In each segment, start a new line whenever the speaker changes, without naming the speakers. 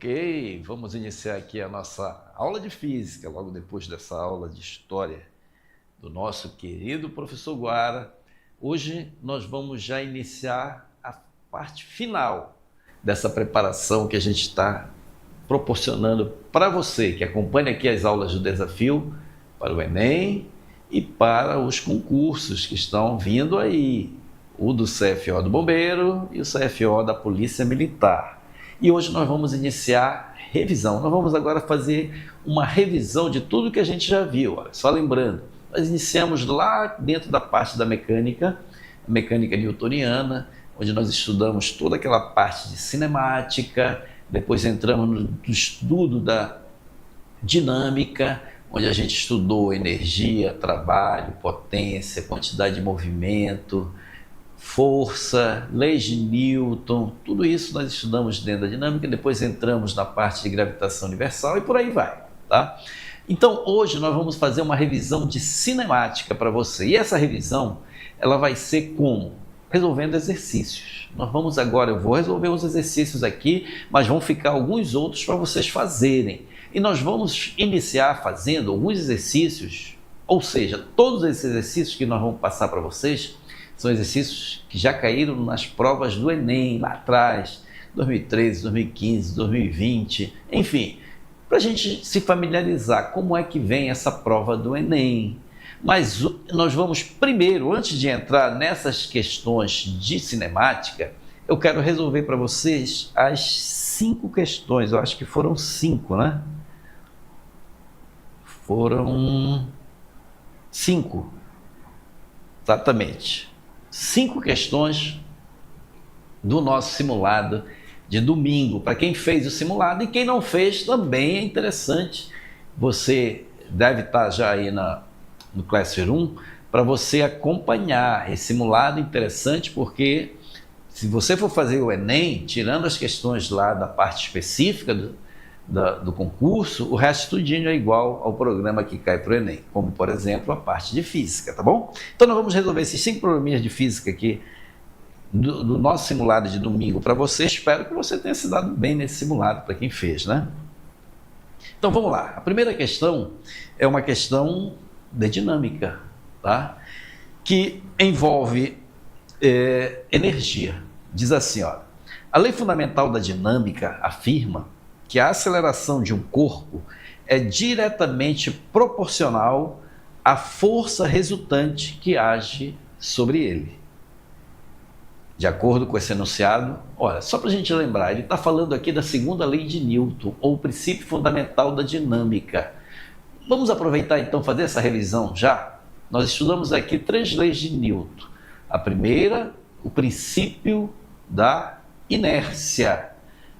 Ok, vamos iniciar aqui a nossa aula de física, logo depois dessa aula de história do nosso querido professor Guara. Hoje nós vamos já iniciar a parte final dessa preparação que a gente está proporcionando para você, que acompanha aqui as aulas do desafio para o Enem e para os concursos que estão vindo aí, o do CFO do Bombeiro e o CFO da Polícia Militar. E hoje nós vamos iniciar revisão. Nós vamos agora fazer uma revisão de tudo que a gente já viu. Olha, só lembrando, nós iniciamos lá dentro da parte da mecânica, a mecânica newtoniana, onde nós estudamos toda aquela parte de cinemática, depois entramos no estudo da dinâmica, onde a gente estudou energia, trabalho, potência, quantidade de movimento, força, leis de Newton, tudo isso nós estudamos dentro da dinâmica, depois entramos na parte de gravitação universal e por aí vai, tá? Então hoje nós vamos fazer uma revisão de cinemática para você, e essa revisão ela vai ser como? Resolvendo exercícios. Nós vamos agora, eu vou resolver os exercícios aqui, mas vão ficar alguns outros para vocês fazerem, e nós vamos iniciar fazendo alguns exercícios, ou seja, todos esses exercícios que nós vamos passar para vocês são exercícios que já caíram nas provas do Enem, lá atrás, 2013, 2015, 2020, enfim, para a gente se familiarizar como é que vem essa prova do Enem. Mas nós vamos primeiro, antes de entrar nessas questões de cinemática, eu quero resolver para vocês as 5 questões, eu acho que foram 5, né? Foram 5, exatamente. 5 questões do nosso simulado de domingo, para quem fez o simulado, e quem não fez também é interessante. Você deve estar já aí no Classroom para você acompanhar esse simulado interessante, porque se você for fazer o Enem, tirando as questões lá da parte específica do concurso, o resto tudinho é igual ao programa que cai para o Enem, como, por exemplo, a parte de física, tá bom? Então, nós vamos resolver esses 5 probleminhas de física aqui do nosso simulado de domingo para você. Espero que você tenha se dado bem nesse simulado, para quem fez, né? Então, vamos lá. A primeira questão é uma questão de dinâmica, tá? Que envolve energia. Diz assim, ó, a lei fundamental da dinâmica afirma que a aceleração de um corpo é diretamente proporcional à força resultante que age sobre ele. De acordo com esse enunciado, olha, só para a gente lembrar, ele está falando aqui da segunda lei de Newton, ou o princípio fundamental da dinâmica. Vamos aproveitar então fazer essa revisão já? Nós estudamos aqui 3 leis de Newton. A primeira, o princípio da inércia.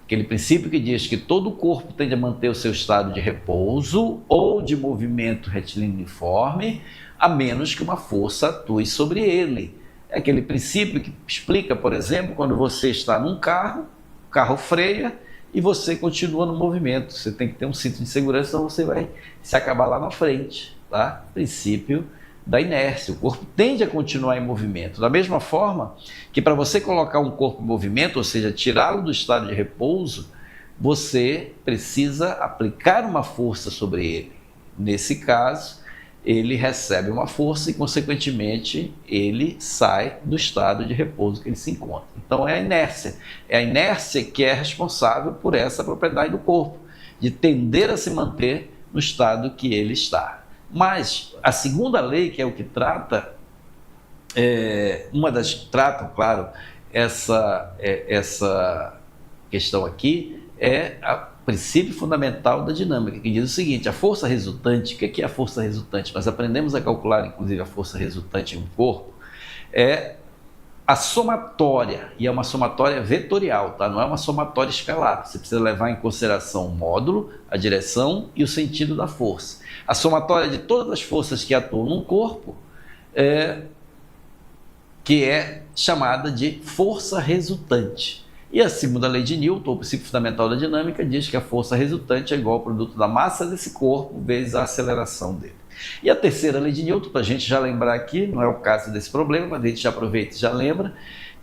Aquele princípio que diz que todo o corpo tende a manter o seu estado de repouso ou de movimento retilíneo uniforme, a menos que uma força atue sobre ele. É aquele princípio que explica, por exemplo, quando você está num carro, o carro freia e você continua no movimento. Você tem que ter um cinto de segurança, senão você vai se acabar lá na frente, tá? Princípio da inércia, o corpo tende a continuar em movimento. Da mesma forma que para você colocar um corpo em movimento, ou seja, tirá-lo do estado de repouso, você precisa aplicar uma força sobre ele. Nesse caso, ele recebe uma força e, consequentemente, ele sai do estado de repouso que ele se encontra. Então é a inércia que é responsável por essa propriedade do corpo, de tender a se manter no estado que ele está. Mas a segunda lei, que é o que trata, claro, essa questão aqui, é o princípio fundamental da dinâmica, que diz o seguinte: a força resultante, o que é a força resultante? Nós aprendemos a calcular, inclusive, a força resultante em um corpo, é a somatória, e é uma somatória vetorial, tá? Não é uma somatória escalar. Você precisa levar em consideração o módulo, a direção e o sentido da força. A somatória de todas as forças que atuam num corpo que é chamada de força resultante. E a segunda lei de Newton, o princípio fundamental da dinâmica, diz que a força resultante é igual ao produto da massa desse corpo vezes a aceleração dele. E a terceira lei de Newton, para a gente já lembrar aqui, não é o caso desse problema, mas a gente já aproveita e já lembra,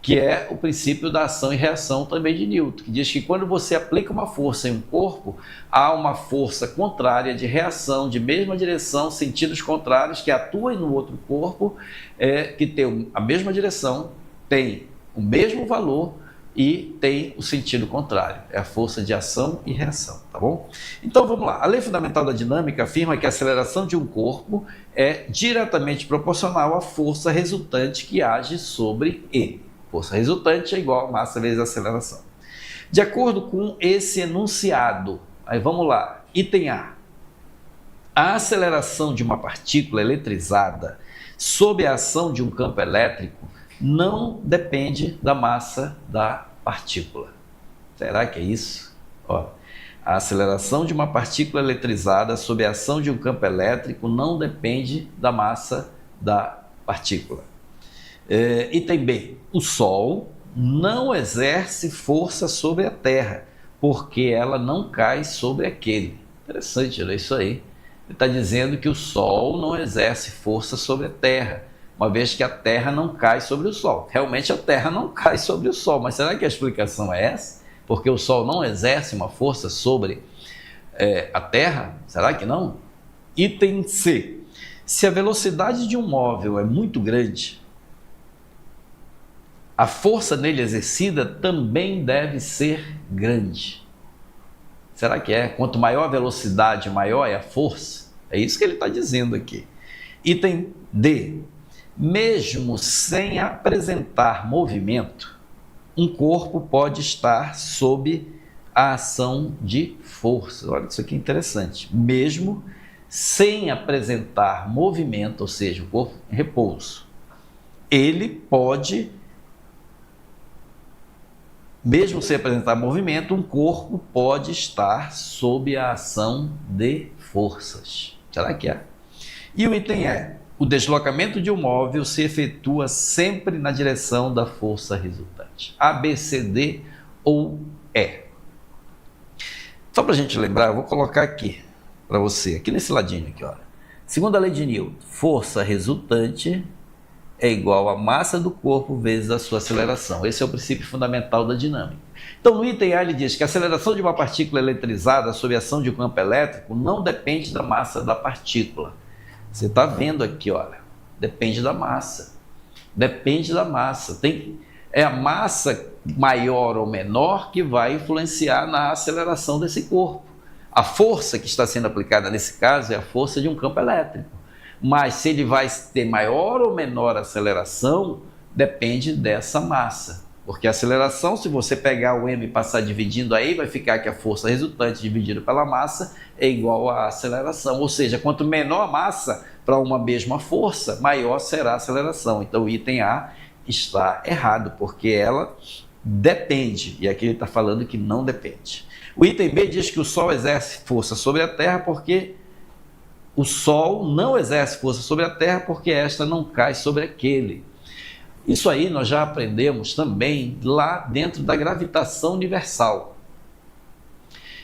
que é o princípio da ação e reação também de Newton, que diz que quando você aplica uma força em um corpo, há uma força contrária de reação, de mesma direção, sentidos contrários, que atuam no outro corpo, que tem a mesma direção, tem o mesmo valor e tem o sentido contrário. É a força de ação e reação, tá bom? Então vamos lá. A lei fundamental da dinâmica afirma que a aceleração de um corpo é diretamente proporcional à força resultante que age sobre ele. Força resultante é igual a massa vezes a aceleração. De acordo com esse enunciado, aí vamos lá, item A. A aceleração de uma partícula eletrizada sob a ação de um campo elétrico não depende da massa da partícula. Será que é isso? Ó, a aceleração de uma partícula eletrizada sob a ação de um campo elétrico não depende da massa da partícula. Item B. O Sol não exerce força sobre a Terra, porque ela não cai sobre aquele. Interessante, não é isso aí? Ele está dizendo que o Sol não exerce força sobre a Terra, uma vez que a Terra não cai sobre o Sol. Realmente a Terra não cai sobre o Sol, mas será que a explicação é essa? Porque o Sol não exerce uma força sobre a Terra? Será que não? Item C. Se a velocidade de um móvel é muito grande, a força nele exercida também deve ser grande. Será que é? Quanto maior a velocidade, maior é a força? É isso que ele está dizendo aqui. Item D. Mesmo sem apresentar movimento, um corpo pode estar sob a ação de força. Olha, isso aqui é interessante. Mesmo sem apresentar movimento, ou seja, o corpo em repouso, ele pode... Mesmo sem apresentar movimento, um corpo pode estar sob a ação de forças. Será que é? E o item E. O deslocamento de um móvel se efetua sempre na direção da força resultante. A, B, C, D ou E. Só para a gente lembrar, eu vou colocar aqui para você, aqui nesse ladinho aqui, olha. Segundo a lei de Newton, força resultante é igual a massa do corpo vezes a sua aceleração. Esse é o princípio fundamental da dinâmica. Então, no item A, ele diz que a aceleração de uma partícula eletrizada sob a ação de um campo elétrico não depende da massa da partícula. Você está vendo aqui, olha, depende da massa. Depende da massa. É a massa maior ou menor que vai influenciar na aceleração desse corpo. A força que está sendo aplicada nesse caso é a força de um campo elétrico. Mas se ele vai ter maior ou menor aceleração, depende dessa massa. Porque a aceleração, se você pegar o m e passar dividindo aí, vai ficar que a força resultante dividida pela massa é igual à aceleração. Ou seja, quanto menor a massa para uma mesma força, maior será a aceleração. Então o item A está errado, porque ela depende. E aqui ele está falando que não depende. O item B diz que o Sol exerce força sobre a Terra porque... O Sol não exerce força sobre a Terra porque esta não cai sobre aquele. Isso aí nós já aprendemos também lá dentro da gravitação universal.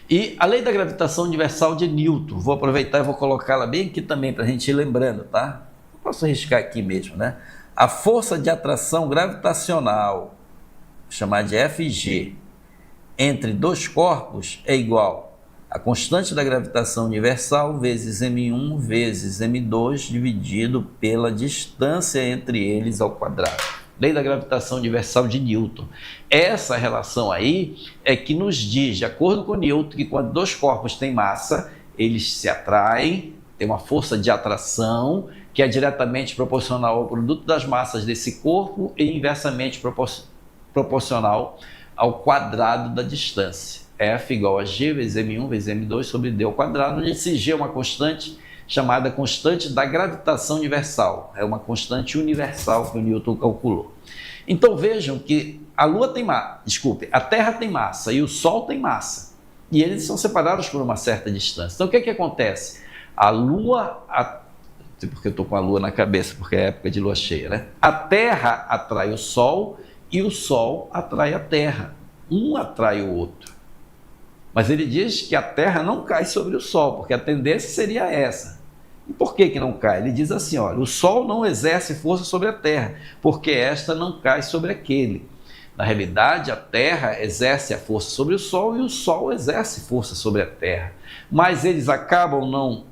E a lei da gravitação universal de Newton, vou aproveitar e vou colocá-la bem aqui também para a gente ir lembrando, tá? Posso arriscar aqui mesmo, né? A força de atração gravitacional, chamada de FG, entre dois corpos é igual a constante da gravitação universal vezes m1 vezes m2 dividido pela distância entre eles ao quadrado. Lei da gravitação universal de Newton. Essa relação aí é que nos diz, de acordo com Newton, que quando dois corpos têm massa, eles se atraem, tem uma força de atração que é diretamente proporcional ao produto das massas desse corpo e inversamente proporcional ao quadrado da distância. F igual a G vezes M1 vezes M2 sobre D ao quadrado, onde esse G é uma constante chamada constante da gravitação universal. É uma constante universal que o Newton calculou. Então vejam que a Lua tem massa, a Terra tem massa e o Sol tem massa. E eles são separados por uma certa distância. Então o que é que acontece? A Lua, porque eu estou com a Lua na cabeça, porque é época de Lua cheia, né? A Terra atrai o Sol e o Sol atrai a Terra. Um atrai o outro. Mas ele diz que a Terra não cai sobre o Sol, porque a tendência seria essa. E por que não cai? Ele diz assim, olha, o Sol não exerce força sobre a Terra, porque esta não cai sobre aquele. Na realidade, a Terra exerce a força sobre o Sol e o Sol exerce força sobre a Terra. Mas eles acabam não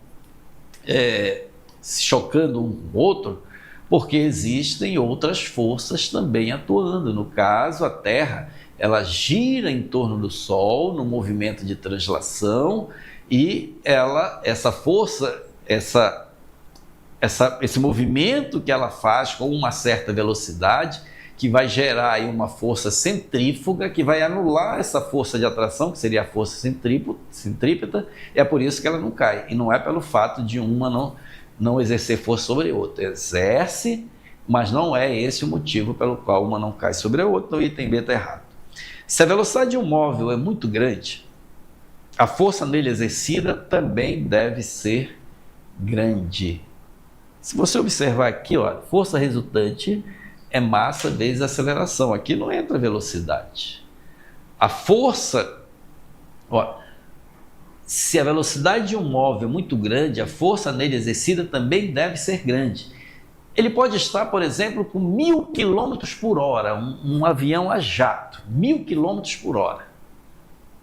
se chocando um com o outro, porque existem outras forças também atuando. No caso, a Terra, ela gira em torno do Sol no movimento de translação e essa força, esse movimento que ela faz com uma certa velocidade, que vai gerar aí uma força centrífuga que vai anular essa força de atração, que seria a força centrípeta, e é por isso que ela não cai. E não é pelo fato de uma não exercer força sobre a outra. Exerce, mas não é esse o motivo pelo qual uma não cai sobre a outra. Então o item B está errado. Se a velocidade de um móvel é muito grande, a força nele exercida também deve ser grande. Se você observar aqui, ó, força resultante é massa vezes aceleração. Aqui não entra velocidade. A força, ó, se a velocidade de um móvel é muito grande, a força nele exercida também deve ser grande. Ele pode estar, por exemplo, com 1000 km por hora, um avião a jato, 1000 km por hora,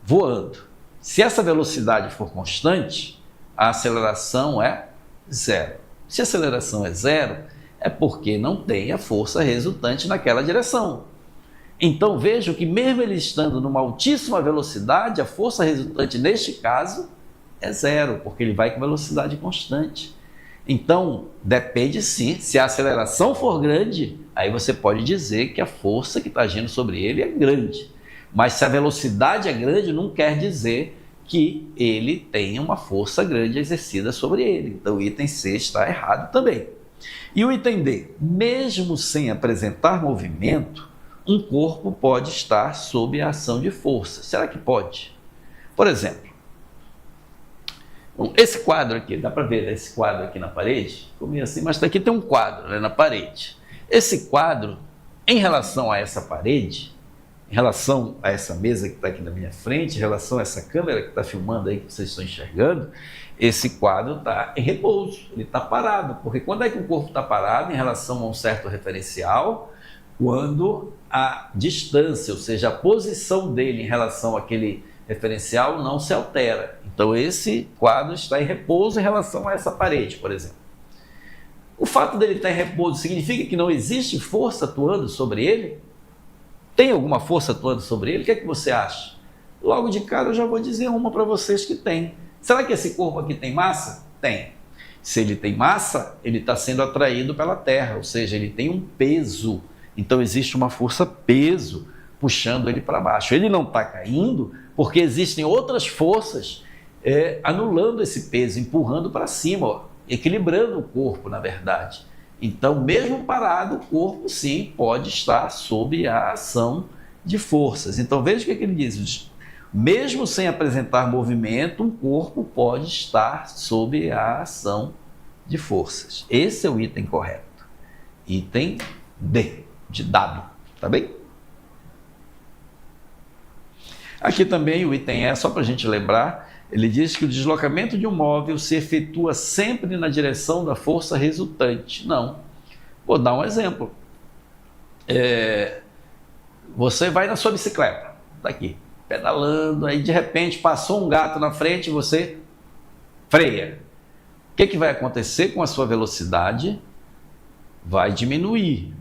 voando. Se essa velocidade for constante, a aceleração é zero. Se a aceleração é zero, é porque não tem a força resultante naquela direção. Então vejam que mesmo ele estando numa altíssima velocidade, a força resultante neste caso é zero, porque ele vai com velocidade constante. Então depende sim, se a aceleração for grande, aí você pode dizer que a força que está agindo sobre ele é grande. Mas se a velocidade é grande, não quer dizer que ele tenha uma força grande exercida sobre ele. Então o item C está errado também. E o item D, mesmo sem apresentar movimento, um corpo pode estar sob a ação de força. Será que pode? Por exemplo, esse quadro aqui, dá para ver esse quadro aqui na parede? Como assim, mas aqui tem um quadro, né, na parede. Esse quadro, em relação a essa parede, em relação a essa mesa que está aqui na minha frente, em relação a essa câmera que está filmando aí, que vocês estão enxergando, esse quadro está em repouso, ele está parado. Porque quando é que o corpo está parado em relação a um certo referencial? Quando a distância, ou seja, a posição dele em relação àquele referencial não se altera. Então esse quadro está em repouso em relação a essa parede, por exemplo. O fato dele estar em repouso significa que não existe força atuando sobre ele? Tem alguma força atuando sobre ele? O que é que você acha? Logo de cara eu já vou dizer uma para vocês que tem. Será que esse corpo aqui tem massa? Tem. Se ele tem massa, ele está sendo atraído pela Terra, ou seja, ele tem um peso. Então existe uma força peso puxando ele para baixo. Ele não está caindo porque existem outras forças anulando esse peso, empurrando para cima, ó, equilibrando o corpo, na verdade. Então, mesmo parado, o corpo sim pode estar sob a ação de forças. Então veja o que ele diz. Mesmo sem apresentar movimento, um corpo pode estar sob a ação de forças. Esse é o item correto. Item D, de dado. Tá bem? Aqui também o item E, só para a gente lembrar, ele diz que o deslocamento de um móvel se efetua sempre na direção da força resultante. Não. Vou dar um exemplo. Você vai na sua bicicleta, tá aqui, pedalando, aí de repente passou um gato na frente e você freia. O que vai acontecer com a sua velocidade? Vai diminuir.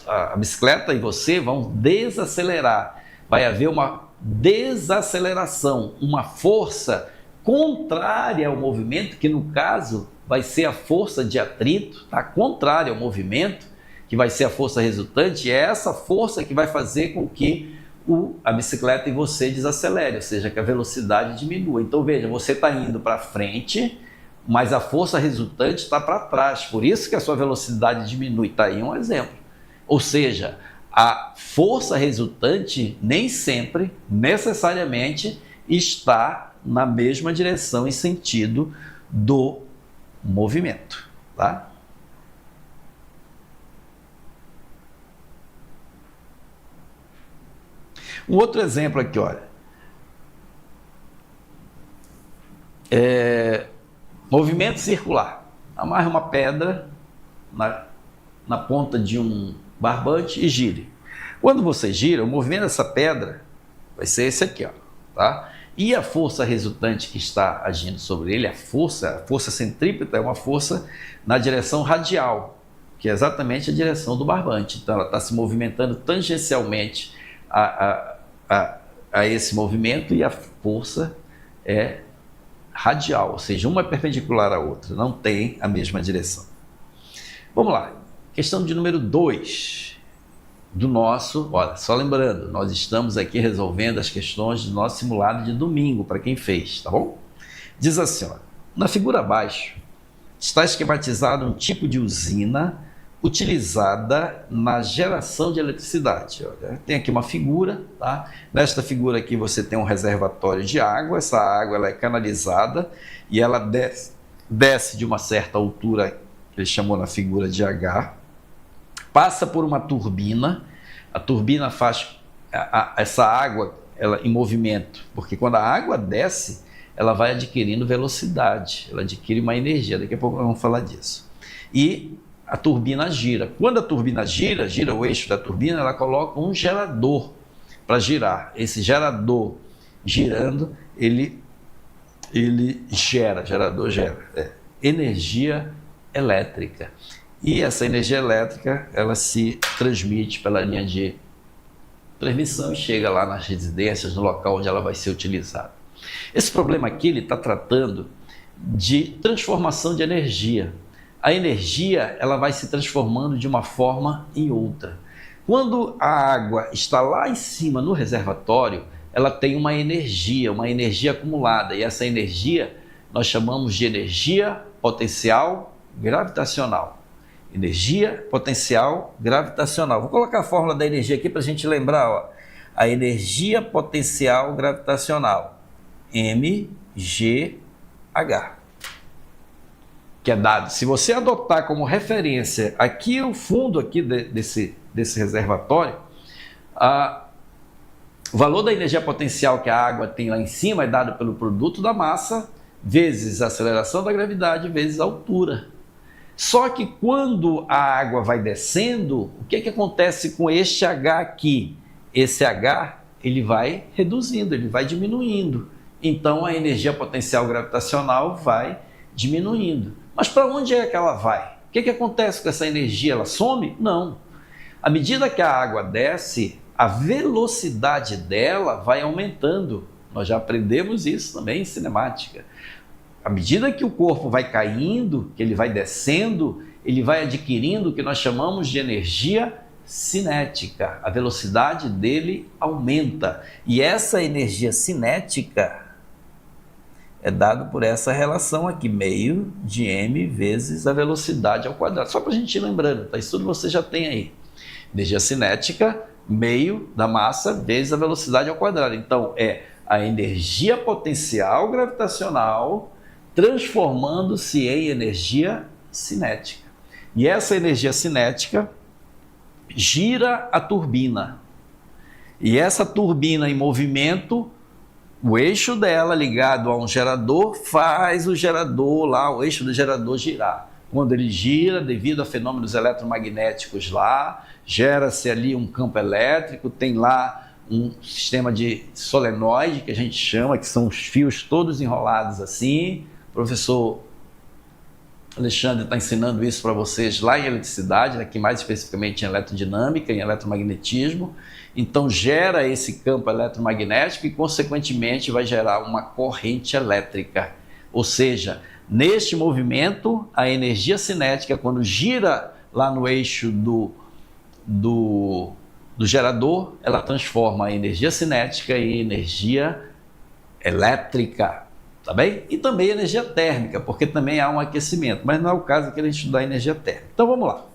A bicicleta e você vão desacelerar. Vai haver uma desaceleração, uma força contrária ao movimento, que no caso vai ser a força de atrito, tá? Contrária ao movimento, que vai ser a força resultante, e é essa força que vai fazer com que a bicicleta e você desacelere, ou seja, que a velocidade diminua. Então veja, você está indo para frente, mas a força resultante está para trás, por isso que a sua velocidade diminui. Está aí um exemplo. Ou seja, a força resultante nem sempre, necessariamente, está na mesma direção e sentido do movimento, tá? Um outro exemplo aqui, olha. Movimento circular. Amarre uma pedra na ponta de um barbante e gire. Quando você gira, o movimento dessa pedra vai ser esse aqui, ó, tá? E a força resultante que está agindo sobre ele, a força centrípeta é uma força na direção radial, que é exatamente a direção do barbante. Então ela está se movimentando tangencialmente a esse movimento e a força é radial, ou seja, uma é perpendicular à outra, não tem a mesma direção. Vamos lá, questão de número 2 do nosso, olha, só lembrando, nós estamos aqui resolvendo as questões do nosso simulado de domingo, para quem fez, tá bom? Diz assim, ó, na figura abaixo, está esquematizado um tipo de usina utilizada na geração de eletricidade. Olha, tem aqui uma figura, tá? Nesta figura aqui você tem um reservatório de água, essa água ela é canalizada e ela desce de uma certa altura, que ele chamou na figura de H, passa por uma turbina, a turbina faz essa água ela, em movimento, porque quando a água desce, ela vai adquirindo velocidade, ela adquire uma energia, daqui a pouco nós vamos falar disso. E a turbina gira. Quando a turbina gira o eixo da turbina, ela coloca um gerador para girar. Esse gerador girando, ele gera energia elétrica. E essa energia elétrica, ela se transmite pela linha de transmissão e chega lá nas residências, no local onde ela vai ser utilizada. Esse problema aqui, ele está tratando de transformação de energia. A energia, ela vai se transformando de uma forma em outra. Quando a água está lá em cima no reservatório, ela tem uma energia acumulada, e essa energia nós chamamos de energia potencial gravitacional. Energia potencial gravitacional. Vou colocar a fórmula da energia aqui para a gente lembrar, ó. A energia potencial gravitacional, mgh, que é dado. Se você adotar como referência aqui o fundo aqui desse reservatório, o valor da energia potencial que a água tem lá em cima é dado pelo produto da massa vezes a aceleração da gravidade vezes a altura. Só que quando a água vai descendo, o que acontece com este H aqui? Esse H, ele vai reduzindo, ele vai diminuindo. Então a energia potencial gravitacional vai diminuindo. Mas para onde é que ela vai? O que acontece com essa energia? Ela some? Não. À medida que a água desce, a velocidade dela vai aumentando. Nós já aprendemos isso também em cinemática. À medida que o corpo vai caindo, que ele vai descendo, ele vai adquirindo o que nós chamamos de energia cinética. A velocidade dele aumenta. E essa energia cinética é dada por essa relação aqui, meio de m vezes a velocidade ao quadrado. Só para a gente ir lembrando, tá? Isso tudo você já tem aí. Energia cinética, meio da massa vezes a velocidade ao quadrado. Então, é a energia potencial gravitacional transformando-se em energia cinética. E essa energia cinética gira a turbina. E essa turbina em movimento, o eixo dela ligado a um gerador faz o gerador lá, o eixo do gerador girar. Quando ele gira, devido a fenômenos eletromagnéticos lá, gera-se ali um campo elétrico, tem lá um sistema de solenoide, que a gente chama, que são os fios todos enrolados assim. O professor Alexandre está ensinando isso para vocês lá em eletricidade, aqui mais especificamente em eletrodinâmica, em eletromagnetismo. Então gera esse campo eletromagnético e consequentemente vai gerar uma corrente elétrica. Ou seja, neste movimento, a energia cinética, quando gira lá no eixo do gerador, ela transforma a energia cinética em energia elétrica. Tá bem? E também energia térmica, porque também há um aquecimento, mas não é o caso aqui de estudar energia térmica. Então vamos lá.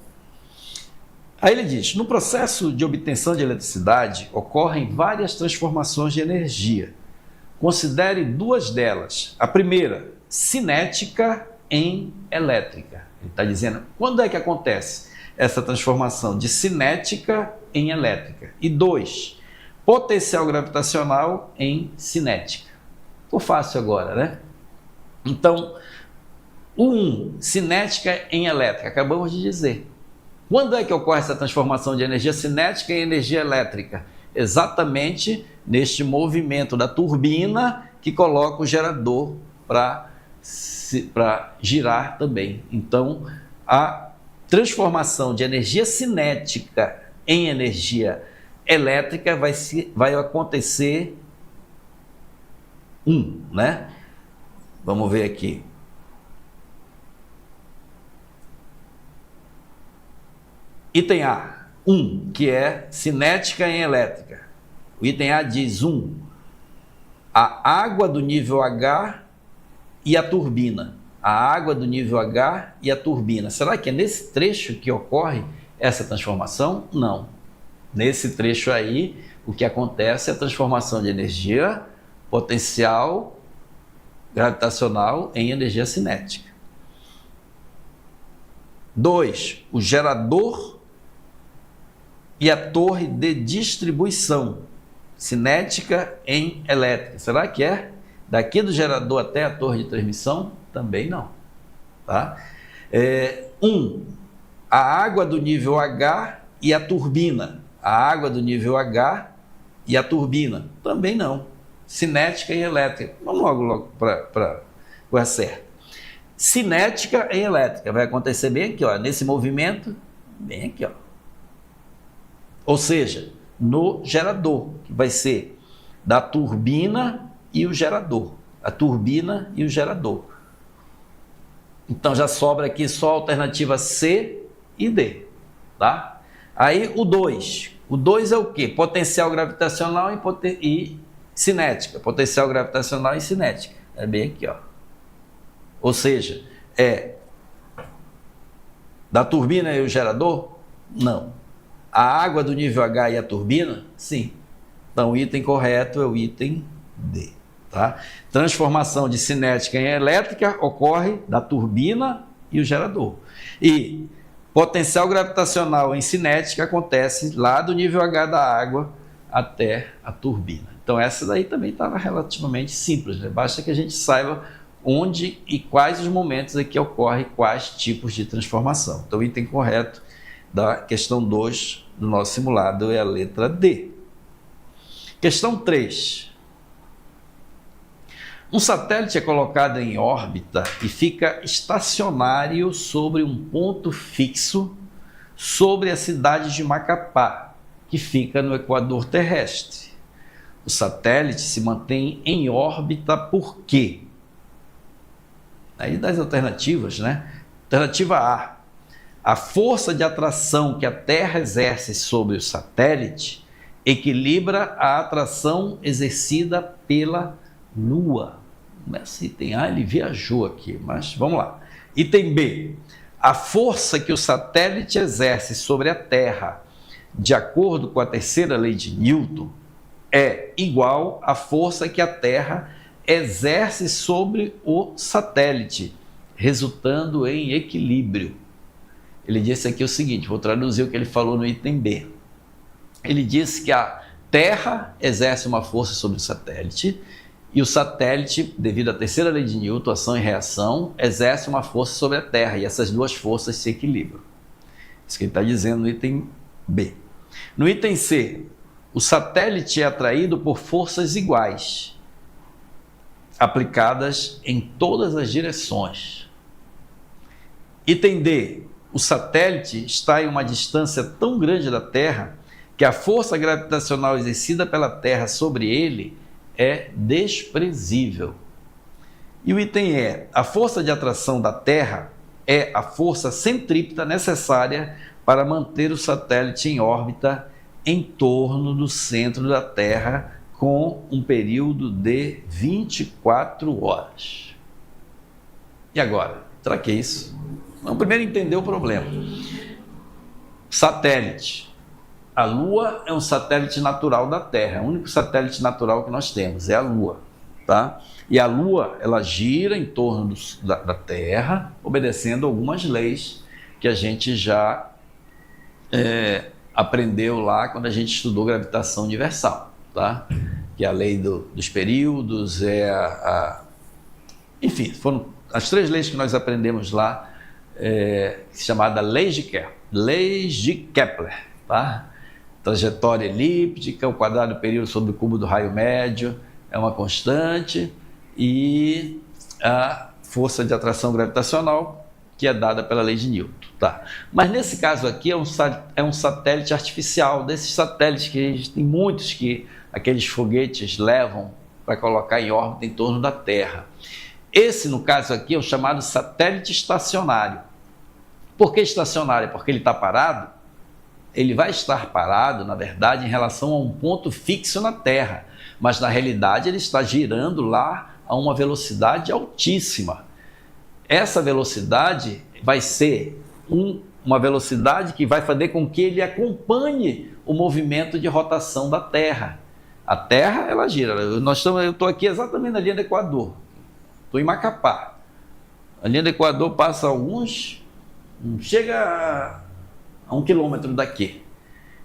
Aí ele diz, no processo de obtenção de eletricidade ocorrem várias transformações de energia. Considere duas delas. A primeira, cinética em elétrica. Ele está dizendo, quando é que acontece essa transformação de cinética em elétrica? E 2, potencial gravitacional em cinética. Ficou fácil agora, né? Então, cinética em elétrica, acabamos de dizer. Quando é que ocorre essa transformação de energia cinética em energia elétrica? Exatamente neste movimento da turbina que coloca o gerador para girar também. Então, a transformação de energia cinética em energia elétrica vai acontecer né? Vamos ver aqui. Item A, 1, que é cinética em elétrica. O item A diz 1, a água do nível H e a turbina. A água do nível H e a turbina. Será que é nesse trecho que ocorre essa transformação? Não. Nesse trecho aí, o que acontece é a transformação de energia potencial gravitacional em energia cinética. 2, o gerador e a torre de distribuição, cinética em elétrica. Será que é daqui do gerador até a torre de transmissão? Também não. Tá? 1, a água do nível H e a turbina. A água do nível H e a turbina. Também não. Cinética e elétrica. Vamos logo para o acerto. Cinética em elétrica. Vai acontecer bem aqui, ó, nesse movimento, bem aqui, ó. Ou seja, no gerador, que vai ser da turbina e o gerador. A turbina e o gerador. Então já sobra aqui só a alternativa C e D. Tá? Aí o 2. O 2 é o quê? Potencial gravitacional e cinética. Potencial gravitacional e cinética. É bem aqui, ó. Ou seja, é da turbina e o gerador? Não. A água do nível H e a turbina? Sim. Então o item correto é o item D. Tá? Transformação de cinética em elétrica ocorre da turbina e o gerador. E potencial gravitacional em cinética acontece lá do nível H da água até a turbina. Então essa daí também estava relativamente simples, né? Basta que a gente saiba onde e quais os momentos em que ocorre quais tipos de transformação. Então o item correto da questão 2 do nosso simulado é a letra D. Questão 3. Um satélite é colocado em órbita e fica estacionário sobre um ponto fixo sobre a cidade de Macapá, que fica no equador terrestre. O satélite se mantém em órbita por quê? Aí das alternativas, né? Alternativa A. A força de atração que a Terra exerce sobre o satélite equilibra a atração exercida pela Lua. Esse item A, ele viajou aqui, mas vamos lá. Item B. A força que o satélite exerce sobre a Terra, de acordo com a terceira lei de Newton, é igual à força que a Terra exerce sobre o satélite, resultando em equilíbrio. Ele disse aqui o seguinte, vou traduzir o que ele falou no item B. Ele disse que a Terra exerce uma força sobre o satélite e o satélite, devido à terceira lei de Newton, ação e reação, exerce uma força sobre a Terra e essas duas forças se equilibram. Isso que ele está dizendo no item B. No item C, o satélite é atraído por forças iguais, aplicadas em todas as direções. Item D, o satélite está em uma distância tão grande da Terra que a força gravitacional exercida pela Terra sobre ele é desprezível. E o item E, a força de atração da Terra é a força centrípeta necessária para manter o satélite em órbita em torno do centro da Terra com um período de 24 horas. E agora? Será que é isso? Vamos primeiro entender o problema. Satélite. A Lua é um satélite natural da Terra. O único satélite natural que nós temos é a Lua. Tá? E a Lua, ela gira em torno da Terra, obedecendo algumas leis que a gente já aprendeu lá quando a gente estudou gravitação universal. Tá? Que é a lei dos períodos, enfim, foram as 3 leis que nós aprendemos lá chamada Lei de Kepler, tá? Trajetória elíptica, o quadrado do período sobre o cubo do raio médio é uma constante, e a força de atração gravitacional, que é dada pela lei de Newton. Tá? Mas nesse caso aqui é um satélite artificial, desses satélites que tem muitos que aqueles foguetes levam para colocar em órbita em torno da Terra. Esse, no caso aqui, é o chamado satélite estacionário. Por que estacionário? Porque ele está parado. Ele vai estar parado, na verdade, em relação a um ponto fixo na Terra, mas na realidade ele está girando lá a uma velocidade altíssima. Essa velocidade vai ser uma velocidade que vai fazer com que ele acompanhe o movimento de rotação da Terra. A Terra, ela gira. Eu estou aqui exatamente na linha do Equador. Estou em Macapá. A linha do Equador passa chega a 1 quilômetro daqui.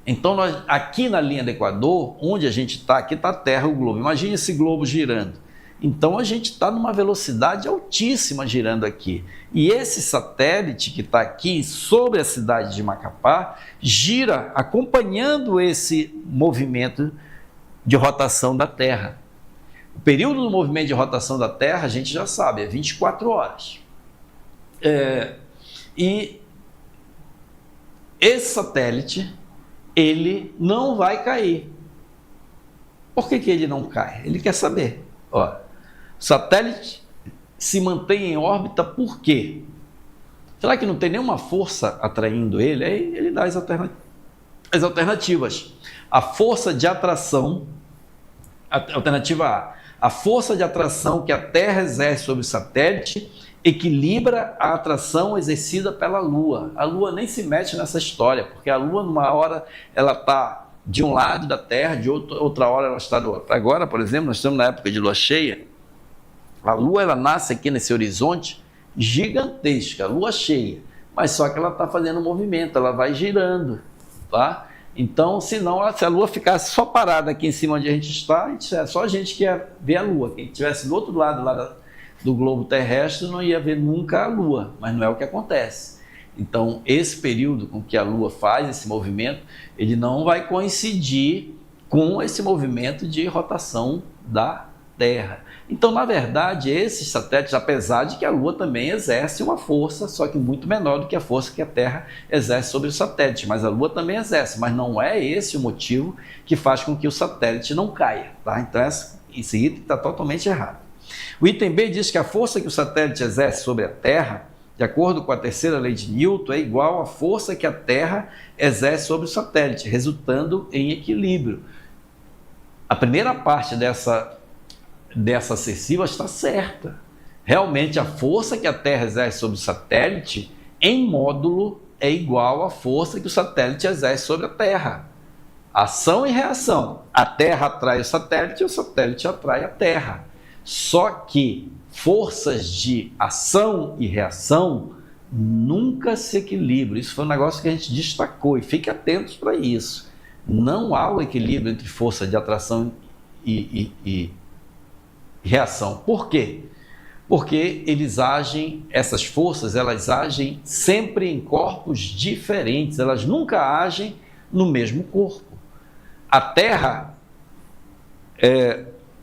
Então, aqui na linha do Equador, onde a gente está, aqui está a Terra, o globo. Imagine esse globo girando. Então, a gente está numa velocidade altíssima girando aqui. E esse satélite que está aqui sobre a cidade de Macapá gira acompanhando esse movimento de rotação da Terra. O período do movimento de rotação da Terra, a gente já sabe, é 24 horas. E esse satélite, ele não vai cair. Por que ele não cai? Ele quer saber. O satélite se mantém em órbita por quê? Será que não tem nenhuma força atraindo ele? Aí ele dá as alternativas. A força de atração, alternativa A, a força de atração que a Terra exerce sobre o satélite equilibra a atração exercida pela Lua. A Lua nem se mete nessa história, porque a Lua, numa hora, ela está de um lado da Terra, de outra hora ela está do outro. Agora, por exemplo, nós estamos na época de lua cheia. A Lua, ela nasce aqui nesse horizonte gigantesca, Lua cheia, mas só que ela está fazendo um movimento, ela vai girando, tá? Então, se a Lua ficasse só parada aqui em cima onde a gente está, só a gente que ia ver a Lua. Quem estivesse do outro lado lá do globo terrestre não ia ver nunca a Lua, mas não é o que acontece. Então, esse período com que a Lua faz esse movimento, ele não vai coincidir com esse movimento de rotação da Terra. Então, na verdade, esses satélites, apesar de que a Lua também exerce uma força, só que muito menor do que a força que a Terra exerce sobre o satélite, mas a Lua também exerce, mas não é esse o motivo que faz com que o satélite não caia, tá? Então, esse item está totalmente errado. O item B diz que a força que o satélite exerce sobre a Terra, de acordo com a terceira lei de Newton, é igual à força que a Terra exerce sobre o satélite, resultando em equilíbrio. A primeira parte dessa acessível está certa. Realmente, a força que a Terra exerce sobre o satélite, em módulo, é igual à força que o satélite exerce sobre a Terra. Ação e reação. A Terra atrai o satélite e o satélite atrai a Terra. Só que forças de ação e reação nunca se equilibram. Isso foi um negócio que a gente destacou, e fique atentos para isso. Não há o equilíbrio entre força de atração e reação. Por quê? Porque essas forças, elas agem sempre em corpos diferentes, elas nunca agem no mesmo corpo. A Terra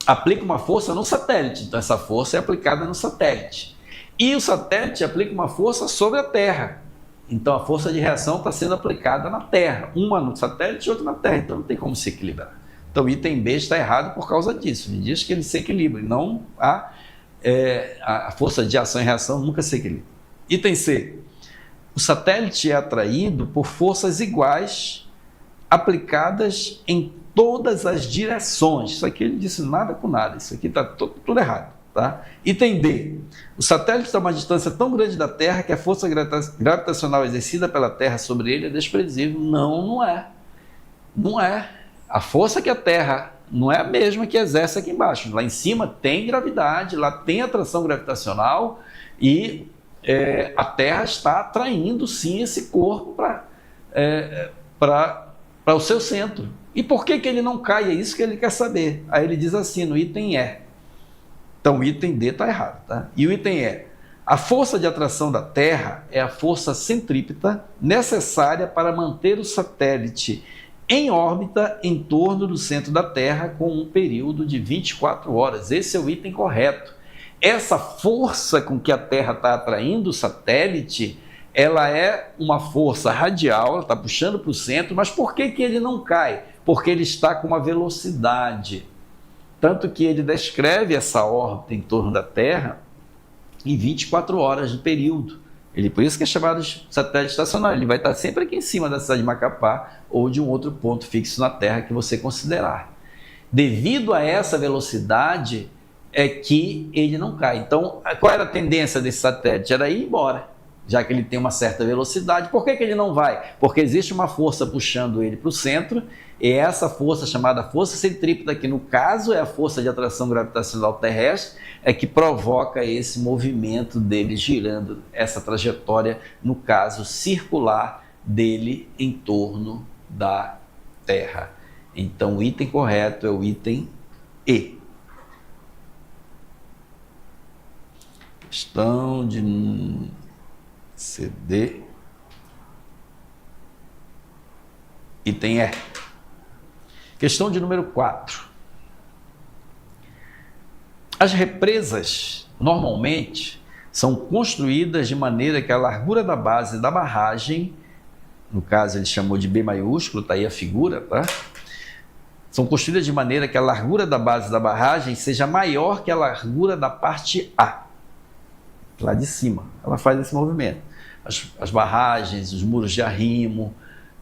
aplica uma força no satélite, então essa força é aplicada no satélite. E o satélite aplica uma força sobre a Terra, então a força de reação está sendo aplicada na Terra, uma no satélite e outra na Terra, então não tem como se equilibrar. Então o item B está errado por causa disso, ele diz que ele se equilibra, e não a força de ação e reação nunca se equilibra. Item C, o satélite é atraído por forças iguais aplicadas em todas as direções. Isso aqui ele disse nada com nada, isso aqui está tudo errado. Tá? Item D, o satélite está a uma distância tão grande da Terra que a força gravitacional exercida pela Terra sobre ele é desprezível. Não é. Não é. A força que a Terra não é a mesma que exerce aqui embaixo. Lá em cima tem gravidade, lá tem atração gravitacional e a Terra está atraindo sim esse corpo para o seu centro. E por que ele não cai? É isso que ele quer saber. Aí ele diz assim no item E. Então o item D está errado. Tá? E o item E. A força de atração da Terra é a força centrípeta necessária para manter o satélite em órbita em torno do centro da Terra com um período de 24 horas. Esse é o item correto. Essa força com que a Terra está atraindo o satélite, ela é uma força radial, ela está puxando para o centro, mas por que ele não cai? Porque ele está com uma velocidade. Tanto que ele descreve essa órbita em torno da Terra em 24 horas de período. Por isso que é chamado de satélite estacionário. Ele vai estar sempre aqui em cima da cidade de Macapá ou de um outro ponto fixo na Terra que você considerar. Devido a essa velocidade é que ele não cai. Então, qual era a tendência desse satélite? Era ir embora, já que ele tem uma certa velocidade. Por que ele não vai? Porque existe uma força puxando ele para o centro, e essa força, chamada força centrípeta, que no caso é a força de atração gravitacional terrestre, é que provoca esse movimento dele girando, essa trajetória, no caso circular, dele em torno da Terra. Então o item correto é o item E. Questão de CD. Item E. Questão de número 4. As represas, normalmente, são construídas de maneira que a largura da base da barragem, no caso ele chamou de B maiúsculo, está aí a figura, tá? São construídas de maneira que a largura da base da barragem seja maior que a largura da parte A, lá de cima. Ela faz esse movimento. As barragens, os muros de arrimo,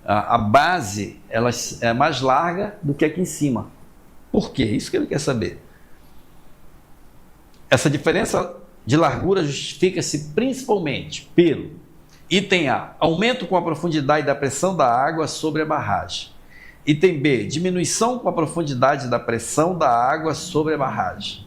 a base ela é mais larga do que aqui em cima. Por quê? Isso que ele quer saber. Essa diferença de largura justifica-se principalmente pelo item A, aumento com a profundidade da pressão da água sobre a barragem. Item B, diminuição com a profundidade da pressão da água sobre a barragem.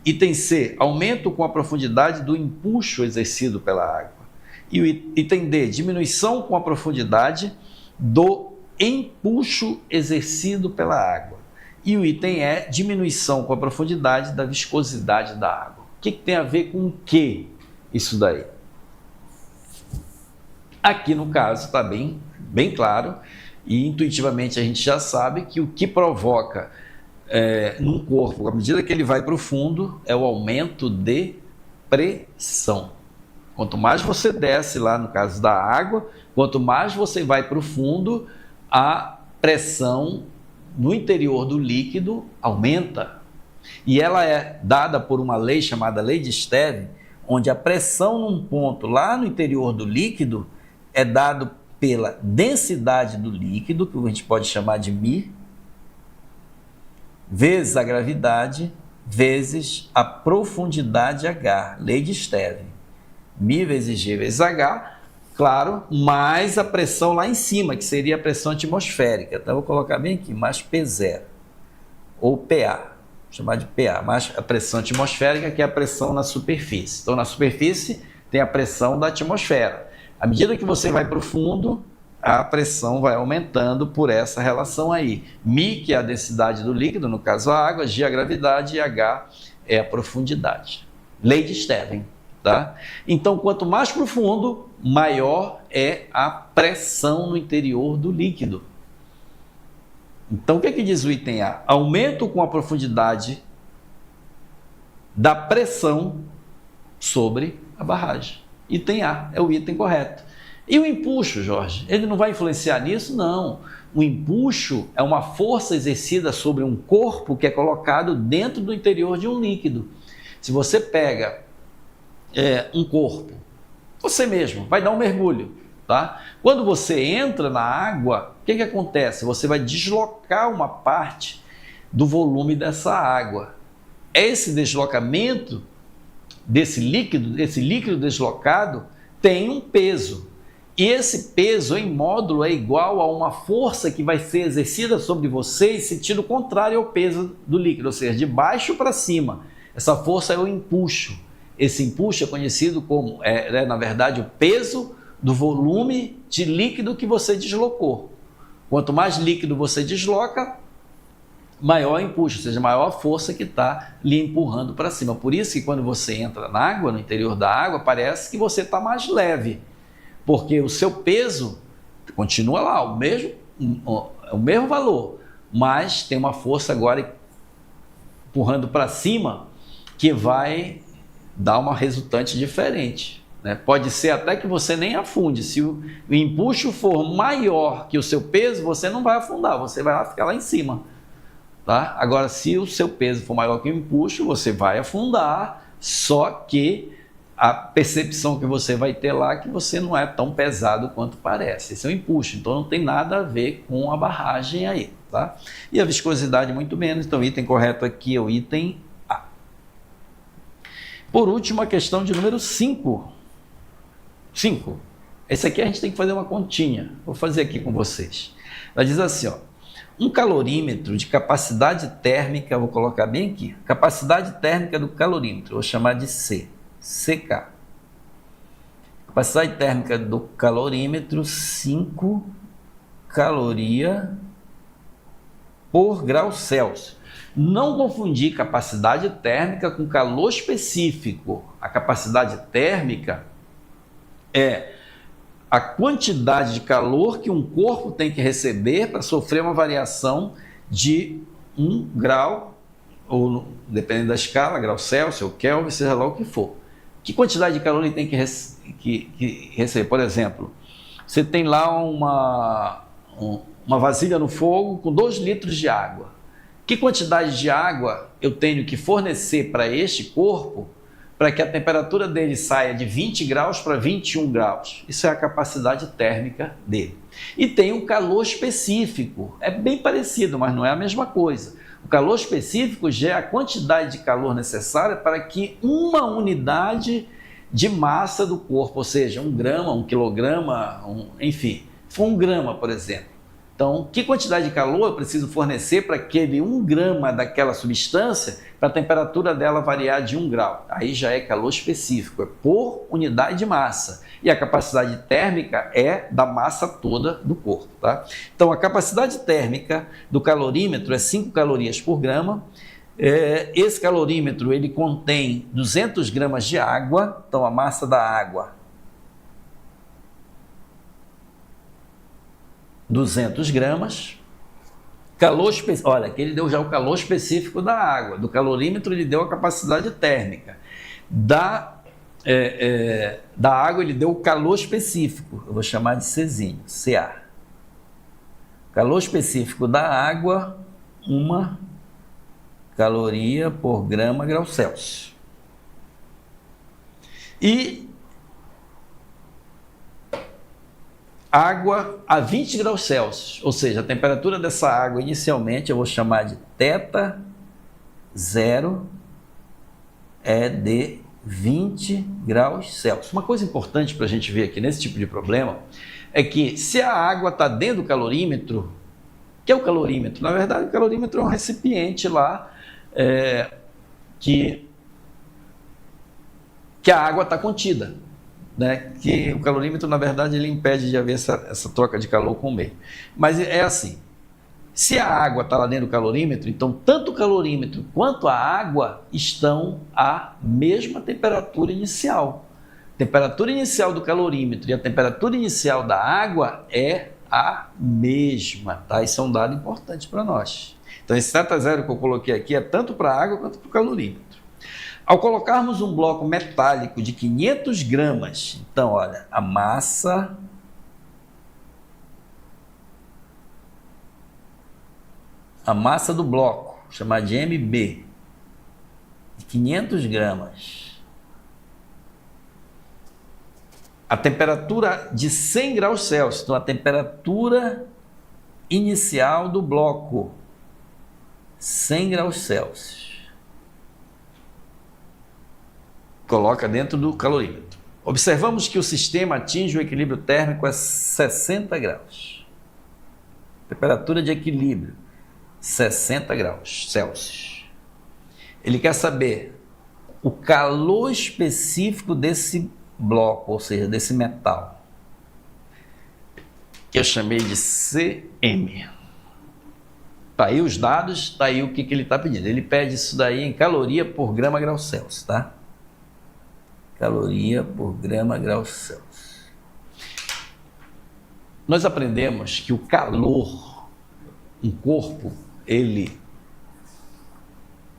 Item C, aumento com a profundidade do empuxo exercido pela água. E o item D, diminuição com a profundidade do empuxo exercido pela água. E o item E, diminuição com a profundidade da viscosidade da água. O que tem a ver com o que isso daí? Aqui no caso está bem claro, e intuitivamente a gente já sabe que o que provoca num corpo, à medida que ele vai para o fundo, é o aumento de pressão. Quanto mais você desce lá no caso da água, quanto mais você vai para o fundo, a pressão no interior do líquido aumenta. E ela é dada por uma lei chamada Lei de Stevin, onde a pressão num ponto lá no interior do líquido é dado pela densidade do líquido, que a gente pode chamar de μ, vezes a gravidade, vezes a profundidade H, Lei de Stevin. μ vezes G vezes H, claro, mais a pressão lá em cima, que seria a pressão atmosférica. Então, eu vou colocar bem aqui, mais P0, ou PA, vou chamar de PA, mais a pressão atmosférica, que é a pressão na superfície. Então, na superfície tem a pressão da atmosfera. À medida que você vai para o fundo, a pressão vai aumentando por essa relação aí. μ, que é a densidade do líquido, no caso a água, G a gravidade e H é a profundidade. Lei de Stevin. Tá? Então, quanto mais profundo, maior é a pressão no interior do líquido. Então, o que diz o item A? Aumento com a profundidade da pressão sobre a barragem. Item A é o item correto. E o empuxo, Jorge? Ele não vai influenciar nisso? Não. O empuxo é uma força exercida sobre um corpo que é colocado dentro do interior de um líquido. Se você pega um corpo, você mesmo vai dar um mergulho, tá? Quando você entra na água, o que acontece? Você vai deslocar uma parte do volume dessa água. Esse deslocamento desse líquido deslocado tem um peso. E esse peso em módulo é igual a uma força que vai ser exercida sobre você em sentido contrário ao peso do líquido, ou seja, de baixo para cima. Essa força é o empuxo. Esse empuxo é conhecido como, na verdade, o peso do volume de líquido que você deslocou. Quanto mais líquido você desloca, maior empuxo, ou seja, maior força que está lhe empurrando para cima. Por isso que quando você entra na água, no interior da água, parece que você está mais leve, porque o seu peso continua lá, o mesmo valor, mas tem uma força agora empurrando para cima que vai dar uma resultante diferente, né? Pode ser até que você nem afunde. Se o empuxo for maior que o seu peso, você não vai afundar, você vai ficar lá em cima. Tá? Agora, se o seu peso for maior que o empuxo, você vai afundar, só que a percepção que você vai ter lá é que você não é tão pesado quanto parece. Esse é o empuxo, então não tem nada a ver com a barragem aí. Tá? E a viscosidade muito menos, então o item correto aqui é o item A. Por último, a questão de número 5. 5. Esse aqui a gente tem que fazer uma continha. Vou fazer aqui com vocês. Ela diz assim, ó. Um calorímetro de capacidade térmica, vou colocar bem aqui, capacidade térmica do calorímetro, vou chamar de C, CK. Capacidade térmica do calorímetro, 5 calorias por grau Celsius. Não confundir capacidade térmica com calor específico. A capacidade térmica é a quantidade de calor que um corpo tem que receber para sofrer uma variação de 1 grau, ou dependendo da escala, grau Celsius, ou Kelvin, seja lá o que for. Que quantidade de calor ele tem que receber? Por exemplo, você tem lá uma vasilha no fogo com 2 litros de água. Que quantidade de água eu tenho que fornecer para este corpo para que a temperatura dele saia de 20 graus para 21 graus. Isso é a capacidade térmica dele. E tem um calor específico. É bem parecido, mas não é a mesma coisa. O calor específico já é a quantidade de calor necessária para que uma unidade de massa do corpo, ou seja, 1 grama, 1 quilograma, enfim, for 1 grama, por exemplo. Então, que quantidade de calor eu preciso fornecer para aquele 1 grama daquela substância, para a temperatura dela variar de 1 grau? Aí já é calor específico, é por unidade de massa. E a capacidade térmica é da massa toda do corpo. Tá? Então, a capacidade térmica do calorímetro é 5 calorias por grama. Esse calorímetro ele contém 200 gramas de água, então a massa da água 200 gramas, calor específico, olha, aqui ele deu já o calor específico da água, do calorímetro ele deu a capacidade térmica, da água ele deu o calor específico, eu vou chamar de Czinho, Ca. Calor específico da água, 1 caloria por grama grau Celsius. E água a 20 graus Celsius, ou seja, a temperatura dessa água inicialmente eu vou chamar de θ0 é de 20 graus Celsius. Uma coisa importante para a gente ver aqui nesse tipo de problema é que se a água está dentro do calorímetro, que é o calorímetro? Na verdade, o calorímetro é um recipiente lá que a água está contida. Né, que o calorímetro, na verdade, ele impede de haver essa troca de calor com o meio. Mas é assim, se a água está lá dentro do calorímetro, então tanto o calorímetro quanto a água estão à mesma temperatura inicial. A temperatura inicial do calorímetro e a temperatura inicial da água é a mesma. Tá? Isso é um dado importante para nós. Então esse θ0 que eu coloquei aqui é tanto para a água quanto para o calorímetro. Ao colocarmos um bloco metálico de 500 gramas, então, olha, a massa do bloco, chamar de MB, de 500 gramas, a temperatura de 100 graus Celsius, então a temperatura inicial do bloco, 100 graus Celsius. Coloca dentro do calorímetro. Observamos que o sistema atinge o equilíbrio térmico a 60 graus. Temperatura de equilíbrio, 60 graus Celsius. Ele quer saber o calor específico desse bloco, ou seja, desse metal, que eu chamei de Cm. Tá aí os dados, tá aí o que ele está pedindo. Ele pede isso daí em caloria por grama grau Celsius, tá? Caloria por grama grau Celsius. Nós aprendemos que o calor, um corpo,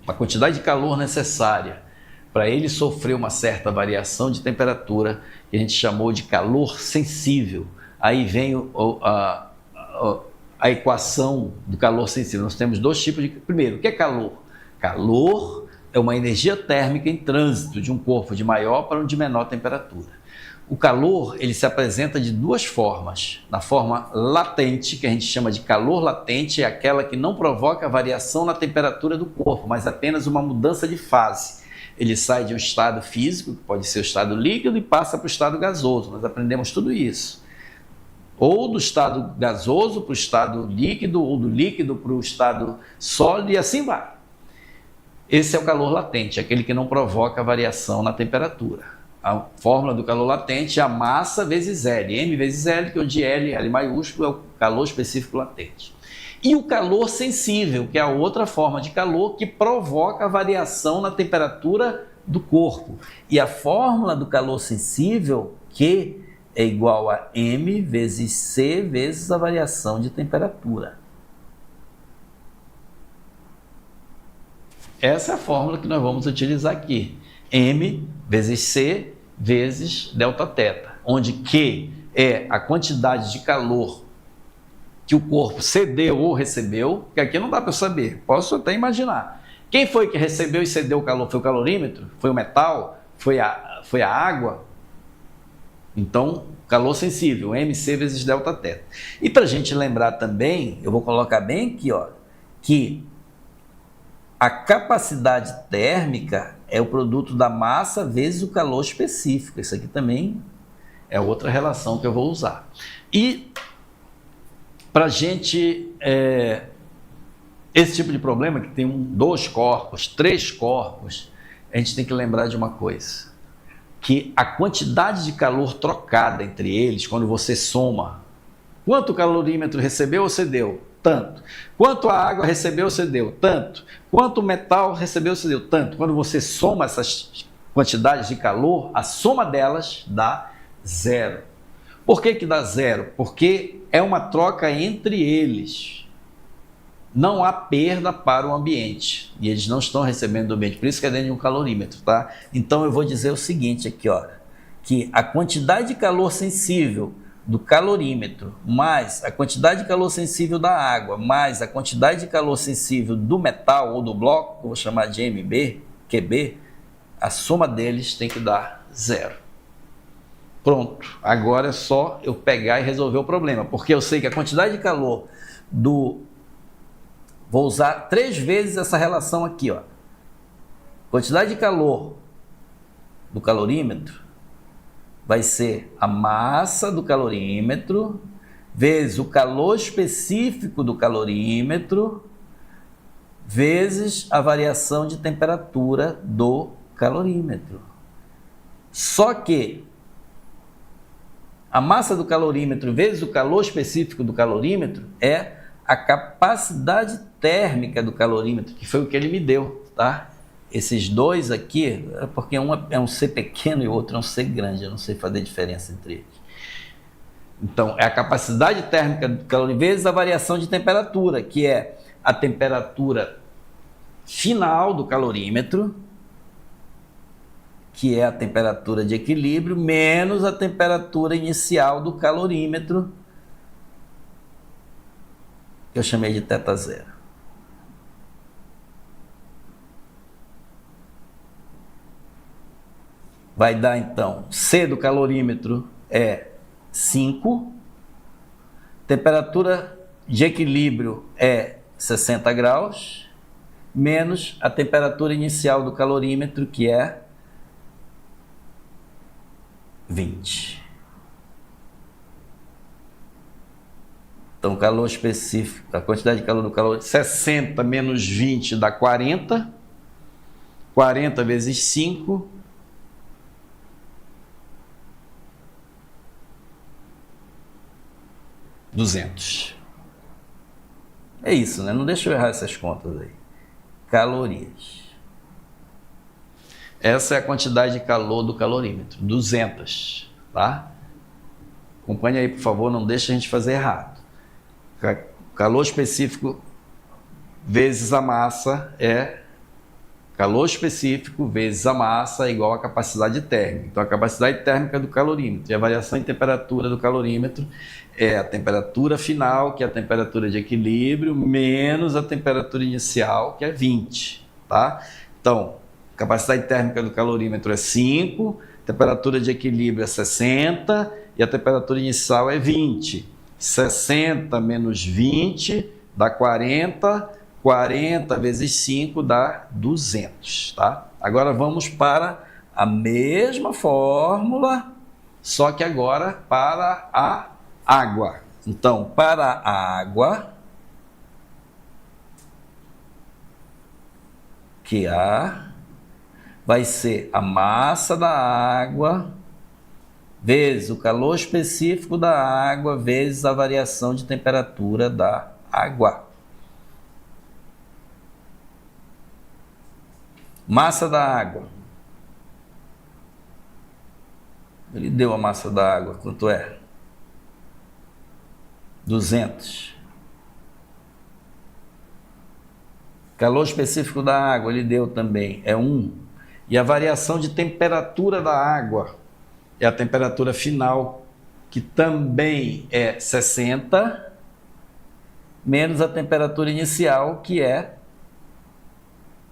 a quantidade de calor necessária para ele sofrer uma certa variação de temperatura, que a gente chamou de calor sensível. Aí vem a equação do calor sensível. Nós temos dois tipos de... Primeiro, o que é calor? Calor é uma energia térmica em trânsito de um corpo de maior para um de menor temperatura. O calor, ele se apresenta de duas formas. Na forma latente, que a gente chama de calor latente, é aquela que não provoca variação na temperatura do corpo, mas apenas uma mudança de fase. Ele sai de um estado físico, que pode ser o estado líquido, e passa para o estado gasoso. Nós aprendemos tudo isso. Ou do estado gasoso para o estado líquido, ou do líquido para o estado sólido, e assim vai. Esse é o calor latente, aquele que não provoca variação na temperatura. A fórmula do calor latente é a massa vezes L, M vezes L, que onde L maiúsculo, é o calor específico latente. E o calor sensível, que é a outra forma de calor que provoca a variação na temperatura do corpo. E a fórmula do calor sensível, Q, é igual a M vezes C vezes a variação de temperatura. Essa é a fórmula que nós vamos utilizar aqui. M vezes C vezes Δθ, onde Q é a quantidade de calor que o corpo cedeu ou recebeu, que aqui não dá para saber, posso até imaginar. Quem foi que recebeu e cedeu o calor? Foi o calorímetro? Foi o metal? Foi a água? Então, calor sensível, MC vezes Δθ. E para a gente lembrar também, eu vou colocar bem aqui, ó, que a capacidade térmica é o produto da massa vezes o calor específico. Isso aqui também é outra relação que eu vou usar. E para a gente, esse tipo de problema que tem dois corpos, três corpos, a gente tem que lembrar de uma coisa, que a quantidade de calor trocada entre eles, quando você soma, quanto o calorímetro recebeu ou cedeu? Tanto. Quanto a água recebeu ou cedeu? Tanto. Quanto o metal recebeu ou cedeu? Tanto. Quando você soma essas quantidades de calor, a soma delas dá zero. Por que dá zero? Porque é uma troca entre eles. Não há perda para o ambiente. E eles não estão recebendo do ambiente. Por isso que é dentro de um calorímetro, tá? Então eu vou dizer o seguinte aqui, ó, que a quantidade de calor sensível do calorímetro, mais a quantidade de calor sensível da água, mais a quantidade de calor sensível do metal ou do bloco, que eu vou chamar de MB, QB, a soma deles tem que dar zero. Pronto, agora é só eu pegar e resolver o problema, porque eu sei que a quantidade de calor Vou usar 3 vezes essa relação aqui, ó. Quantidade de calor do calorímetro vai ser a massa do calorímetro vezes o calor específico do calorímetro vezes a variação de temperatura do calorímetro. Só que a massa do calorímetro vezes o calor específico do calorímetro é a capacidade térmica do calorímetro, que foi o que ele me deu, tá? Esses dois aqui, porque um é um C pequeno e o outro é um C grande, eu não sei fazer diferença entre eles. Então, é a capacidade térmica do calorímetro vezes a variação de temperatura, que é a temperatura final do calorímetro, que é a temperatura de equilíbrio, menos a temperatura inicial do calorímetro, que eu chamei de θ0. Vai dar, então, C do calorímetro é 5, temperatura de equilíbrio é 60 graus, menos a temperatura inicial do calorímetro, que é 20. Então, calor específico, a quantidade de calor do calor, 60 menos 20 dá 40, 40 vezes 5, 200. É isso, né? Não deixa eu errar essas contas aí. Calorias. Essa é a quantidade de calor do calorímetro, 200, tá? Acompanhe aí, por favor, não deixe a gente fazer errado. Calor específico vezes a massa é calor específico vezes a massa é igual à capacidade térmica. Então, a capacidade térmica do calorímetro e a variação em temperatura do calorímetro é a temperatura final, que é a temperatura de equilíbrio, menos a temperatura inicial, que é 20, tá? Então, capacidade térmica do calorímetro é 5, temperatura de equilíbrio é 60 e a temperatura inicial é 20. 60 menos 20 dá 40, 40 vezes 5 dá 200, tá? Agora vamos para a mesma fórmula, só que agora para a água. Então, para a água, que vai ser a massa da água vezes o calor específico da água vezes a variação de temperatura da água. Massa da água. Ele deu a massa da água, quanto é? 200. Calor específico da água, ele deu também, é 1. E a variação de temperatura da água é a temperatura final, que também é 60, menos a temperatura inicial, que é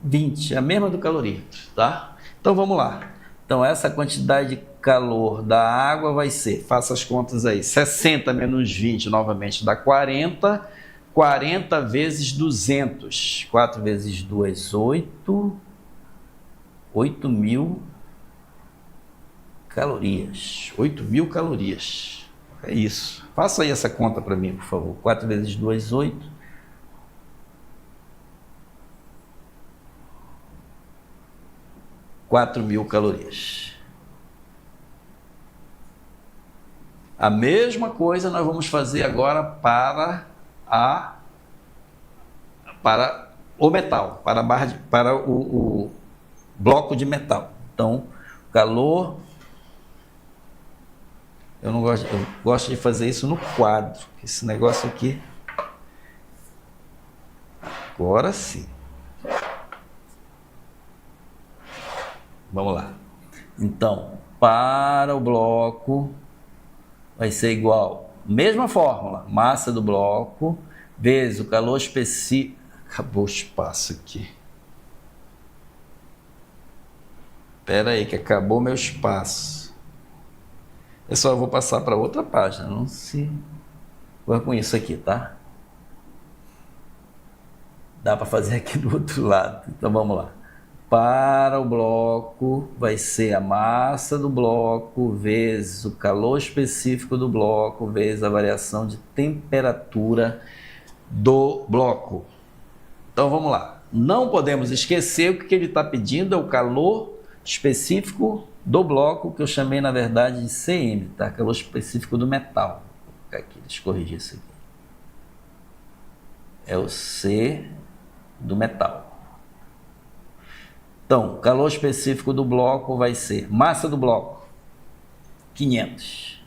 20, a mesma do calorímetro, tá? Então vamos lá. Então essa quantidade de calor da água vai ser, faça as contas aí, 60 menos 20 novamente dá 40, 40 vezes 200, 4 vezes 2, 8, 8.000 calorias, 8.000 calorias, é isso. Faça aí essa conta para mim, por favor, 4 vezes 2, 8, 4.000 calorias. A mesma coisa nós vamos fazer agora para o metal, para o bloco de metal. Então, calor, eu gosto de fazer isso no quadro, esse negócio aqui. Agora sim. Vamos lá. Então, para o bloco vai ser igual, mesma fórmula, massa do bloco vezes o calor específico. Acabou o espaço aqui. Espera aí que acabou meu espaço. Pessoal, eu vou passar para outra página, não se vou com isso aqui, tá? Dá para fazer aqui do outro lado. Então vamos lá. Para o bloco vai ser a massa do bloco vezes o calor específico do bloco vezes a variação de temperatura do bloco. Então vamos lá. Não podemos esquecer que o que ele está pedindo é o calor específico do bloco, que eu chamei na verdade de CM, tá? Calor específico do metal. Vou colocar aqui, deixa eu corrigir isso aqui. É o C do metal. Então, calor específico do bloco vai ser massa do bloco, 500.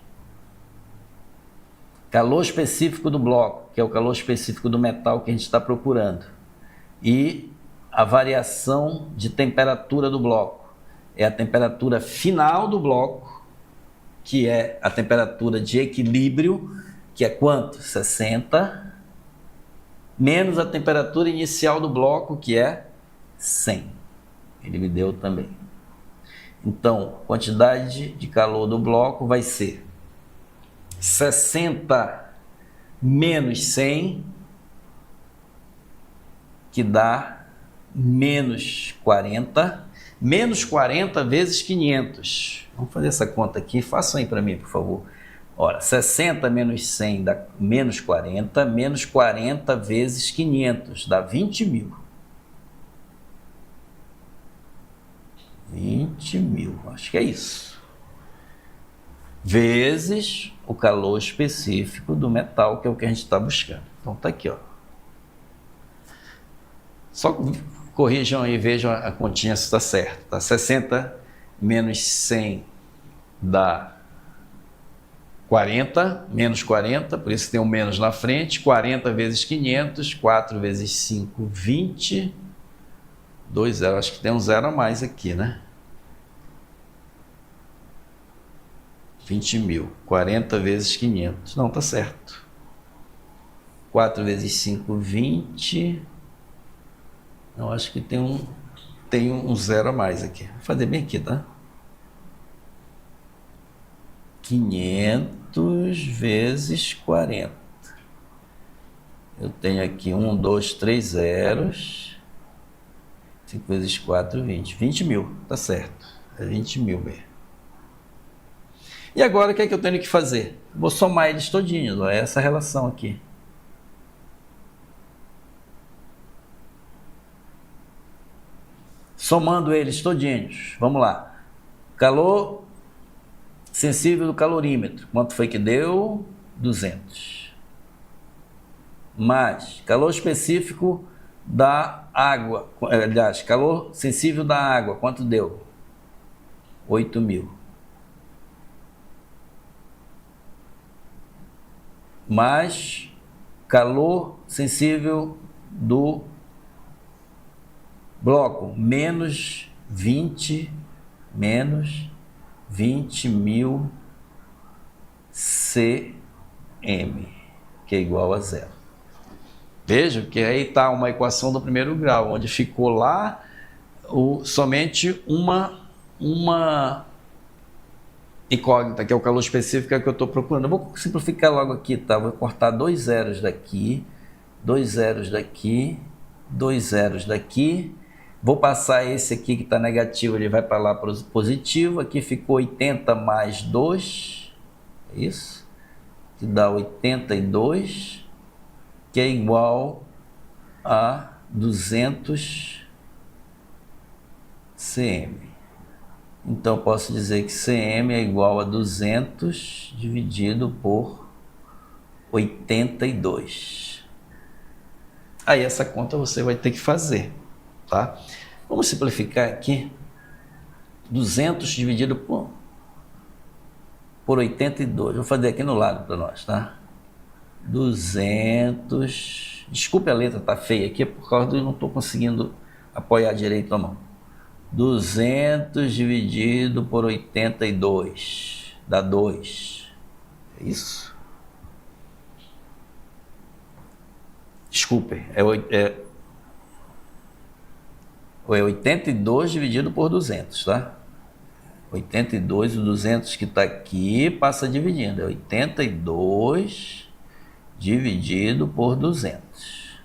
Calor específico do bloco, que é o calor específico do metal que a gente está procurando. E a variação de temperatura do bloco é a temperatura final do bloco, que é a temperatura de equilíbrio, que é quanto? 60, menos a temperatura inicial do bloco, que é 100. Ele me deu também. Então, quantidade de calor do bloco vai ser 60 menos 100, que dá menos 40. Menos 40 vezes 500. Vamos fazer essa conta aqui. Façam aí para mim, por favor. Ora, 60 menos 100 dá menos 40. Menos 40 vezes 500 dá 20.000. 20.000, acho que é isso. Vezes o calor específico do metal, que é o que a gente está buscando. Então tá aqui, ó. Só corrijam aí e vejam a continha se está certo. Tá? 60 menos 100 dá 40, menos 40, por isso tem um menos na frente. 40 vezes 500, 4 vezes 5, 20. 2 zero, acho que tem um zero a mais aqui, né? 20 mil. 40 vezes 500. Não, tá certo. 4 vezes 5, 20. Não, acho que tem um zero a mais aqui. Vou fazer bem aqui, tá? 500 vezes 40. Eu tenho aqui 1, 2, 3 zeros. 5 vezes 4, 20. 20 mil, tá certo. É 20 mil mesmo. E agora o que é que eu tenho que fazer? Vou somar eles todinhos, ó, essa relação aqui. Somando eles todinhos, vamos lá. Calor sensível do calorímetro, quanto foi que deu? 200. Mais calor específico da água, aliás, calor sensível da água, quanto deu? 8.000. Mais calor sensível do bloco, menos 20.000 cm, que é igual a zero. Veja que aí está uma equação do primeiro grau, onde ficou lá somente uma incógnita, que é o calor específico que eu estou procurando. Eu vou simplificar logo aqui, tá? Vou cortar 2 zeros daqui, 2 zeros daqui, 2 zeros daqui. Vou passar esse aqui que está negativo, ele vai para lá para o positivo. Aqui ficou 80 mais 2, é isso? Que dá 82, que é igual a 200 cm. Então, posso dizer que cm é igual a 200 dividido por 82. Aí, essa conta você vai ter que fazer, tá? Vamos simplificar aqui. 200 dividido por 82. Vou fazer aqui no lado para nós, tá? 200... Desculpe a letra, tá feia aqui, é por causa de eu não estou conseguindo apoiar direito a mão. 200 dividido por 82 dá 2. É isso? Desculpe, é 82 dividido por 200, tá? 82, o 200 que está aqui passa dividindo. É 82 dividido por 200.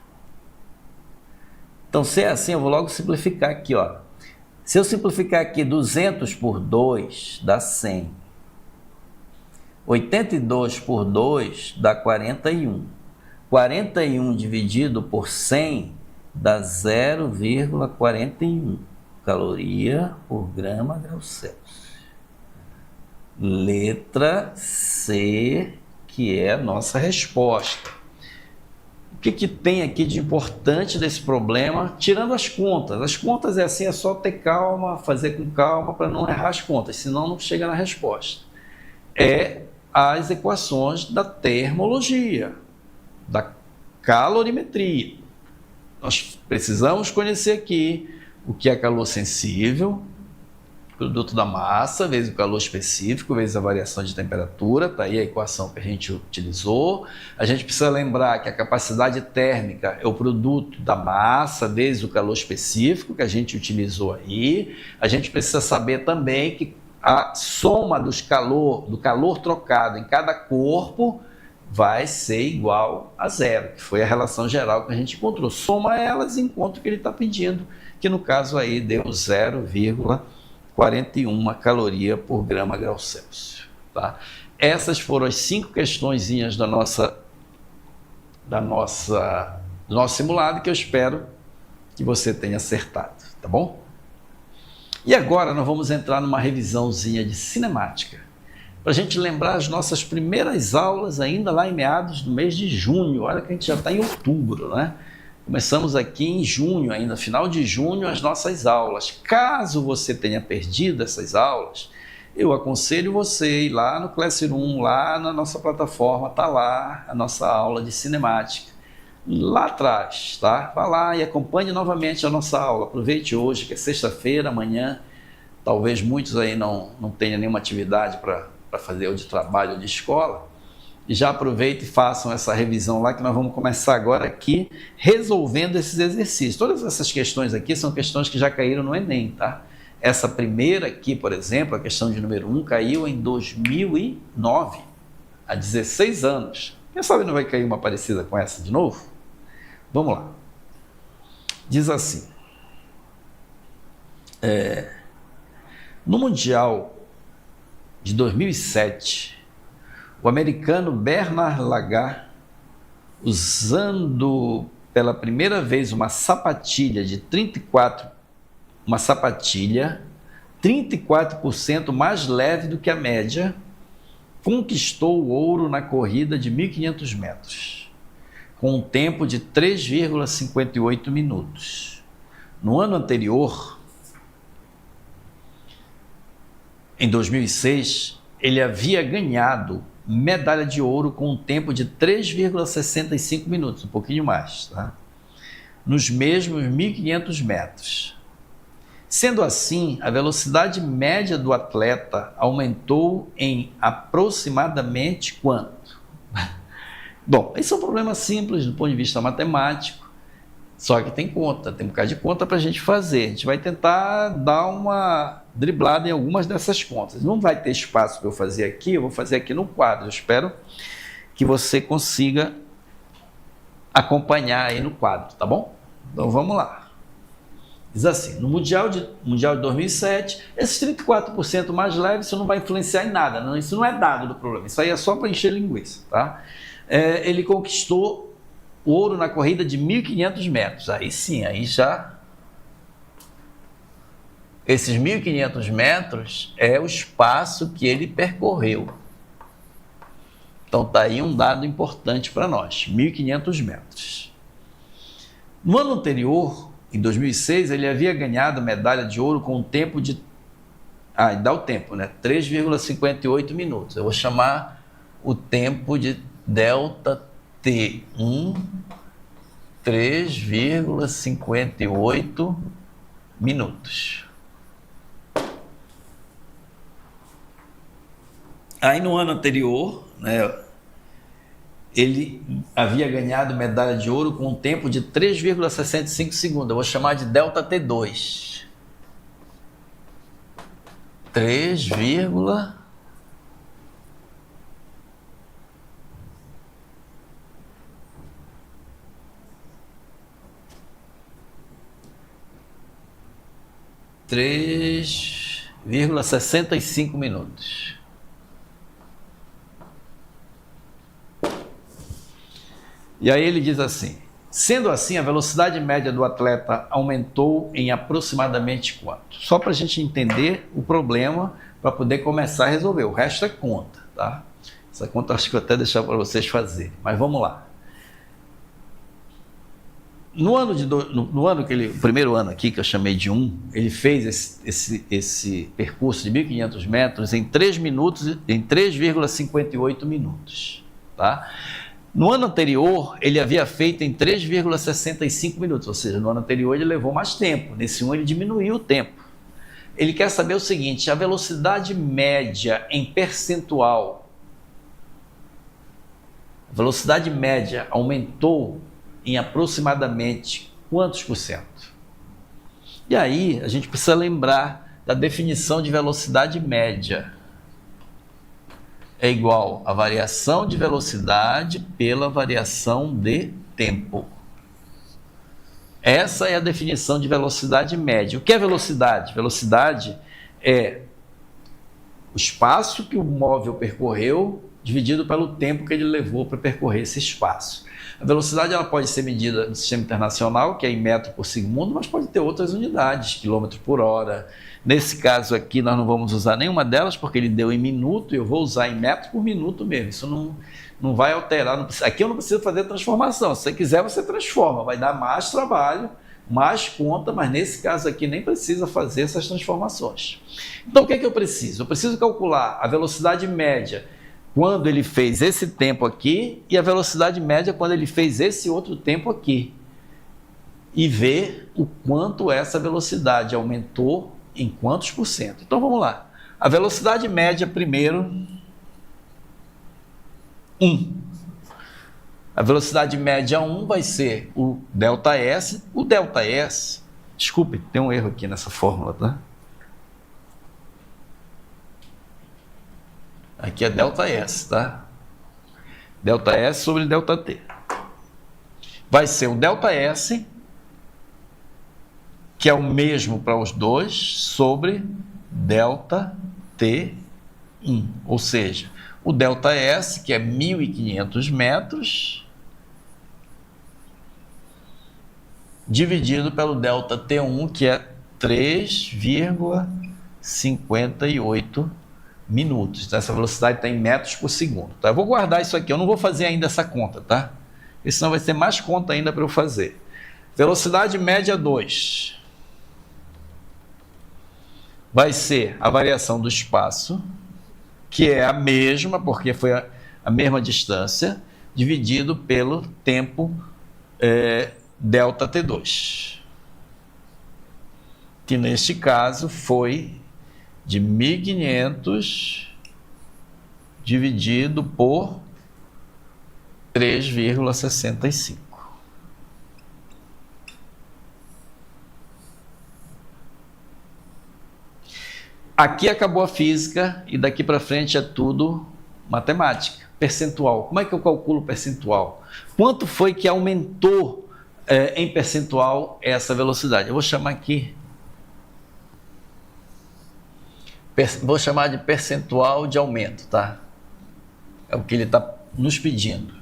Então, se é assim, eu vou logo simplificar aqui, ó. Se eu simplificar aqui 200 por 2, dá 100. 82 por 2 dá 41. 41 dividido por 100 dá 0,41 caloria por grama grau Celsius. Letra C, que é a nossa resposta. O que tem aqui de importante desse problema, tirando as contas? As contas é assim, é só ter calma, fazer com calma para não errar as contas, senão não chega na resposta. É as equações da termologia, da calorimetria. Nós precisamos conhecer aqui o que é calor sensível, produto da massa, vezes o calor específico, vezes a variação de temperatura, está aí a equação que a gente utilizou. A gente precisa lembrar que a capacidade térmica é o produto da massa, vezes o calor específico que a gente utilizou aí. A gente precisa saber também que a soma do calor trocado em cada corpo vai ser igual a zero, que foi a relação geral que a gente encontrou. Soma elas e encontra o que ele está pedindo, que no caso aí deu 0,41 caloria por grama grau Celsius. Tá? Essas foram as 5 questõezinhas do nosso simulado, que eu espero que você tenha acertado, tá bom? E agora nós vamos entrar numa revisãozinha de cinemática, para a gente lembrar as nossas primeiras aulas ainda lá em meados do mês de junho. Olha que a gente já está em outubro, né? Começamos aqui em junho, ainda final de junho, as nossas aulas. Caso você tenha perdido essas aulas, eu aconselho você ir lá no Classroom, lá na nossa plataforma, está lá a nossa aula de cinemática. Lá atrás, tá? Vá lá e acompanhe novamente a nossa aula. Aproveite hoje, que é sexta-feira, amanhã. Talvez muitos aí não tenham nenhuma atividade para fazer, ou de trabalho ou de escola. E já aproveite e façam essa revisão lá, que nós vamos começar agora aqui resolvendo esses exercícios. Todas essas questões aqui são questões que já caíram no Enem, tá? Essa primeira aqui, por exemplo, a questão de número 1, caiu em 2009, há 16 anos. Quem sabe não vai cair uma parecida com essa de novo? Vamos lá. Diz assim: no Mundial de 2007, o americano Bernard Lagat, usando pela primeira vez uma sapatilha 34% mais leve do que a média, conquistou o ouro na corrida de 1.500 metros, com um tempo de 3,58 minutos. No ano anterior, em 2006, ele havia ganhado medalha de ouro com um tempo de 3,65 minutos, um pouquinho mais, tá? Nos mesmos 1.500 metros. Sendo assim, a velocidade média do atleta aumentou em aproximadamente quanto? Bom, esse é um problema simples do ponto de vista matemático, só que tem conta, tem um bocado de conta para a gente fazer. A gente vai tentar dar uma driblada em algumas dessas contas. Não vai ter espaço para eu fazer aqui, eu vou fazer aqui no quadro. Eu espero que você consiga acompanhar aí no quadro, tá bom? Então vamos lá. Diz assim: no Mundial de 2007, esses 34% mais leves, isso não vai influenciar em nada, não, isso não é dado do problema, isso aí é só para encher linguiça, tá? Ele conquistou o ouro na corrida de 1.500 metros, aí sim, aí já... Esses 1.500 metros é o espaço que ele percorreu. Então está aí um dado importante para nós, 1.500 metros. No ano anterior, em 2006, ele havia ganhado medalha de ouro com um tempo de... dá o tempo, né? 3,58 minutos. Eu vou chamar o tempo de delta T1, 3,58 minutos. Aí no ano anterior, né, ele havia ganhado medalha de ouro com um tempo de 3,65 segundos. Eu vou chamar de delta T2. 3,65 minutos. E aí ele diz assim: sendo assim, a velocidade média do atleta aumentou em aproximadamente quanto? Só para a gente entender o problema, para poder começar a resolver. O resto é conta, tá? Essa conta acho que eu até deixar para vocês fazerem, mas vamos lá. No ano que ele, o primeiro ano aqui, que eu chamei de 1, ele fez esse percurso de 1.500 metros em 3,58 minutos, tá? No ano anterior, ele havia feito em 3,65 minutos, ou seja, no ano anterior ele levou mais tempo, nesse 1 ele diminuiu o tempo. Ele quer saber o seguinte: a velocidade média em percentual, a velocidade média aumentou em aproximadamente quantos por cento? E aí a gente precisa lembrar da definição de velocidade média. É igual a variação de velocidade pela variação de tempo. Essa é a definição de velocidade média. O que é velocidade? Velocidade é o espaço que o móvel percorreu dividido pelo tempo que ele levou para percorrer esse espaço. A velocidade ela pode ser medida no sistema internacional, que é em metro por segundo, mas pode ter outras unidades, quilômetro por hora. Nesse caso aqui, nós não vamos usar nenhuma delas, porque ele deu em minuto, e eu vou usar em metro por minuto mesmo. Isso não vai alterar. Aqui eu não preciso fazer transformação. Se você quiser, você transforma. Vai dar mais trabalho, mais conta, mas nesse caso aqui nem precisa fazer essas transformações. Então, o que é que eu preciso? Eu preciso calcular a velocidade média quando ele fez esse tempo aqui e a velocidade média quando ele fez esse outro tempo aqui. E ver o quanto essa velocidade aumentou em quantos por cento. Então vamos lá. A velocidade média primeiro, 1. A velocidade média 1 vai ser o ΔS. O ΔS, desculpe, tem um erro aqui nessa fórmula, tá? Aqui é ΔS, tá? ΔS sobre ΔT. Vai ser o ΔS, que é o mesmo para os dois, sobre ΔT1. Ou seja, o ΔS, que é 1.500 metros, dividido pelo ΔT1, que é 3,58 minutos. Então, essa velocidade está em metros por segundo. Tá? Eu vou guardar isso aqui, eu não vou fazer ainda essa conta, tá? Porque senão vai ter mais conta ainda para eu fazer. Velocidade média 2 vai ser a variação do espaço, que é a mesma, porque foi a mesma distância, dividido pelo tempo ΔT2, que neste caso foi de 1.500 dividido por 3,65. Aqui acabou a física e daqui para frente é tudo matemática, percentual. Como é que eu calculo percentual? Quanto foi que aumentou em percentual essa velocidade? Eu vou chamar aqui, vou chamar de percentual de aumento, tá? É o que ele está nos pedindo.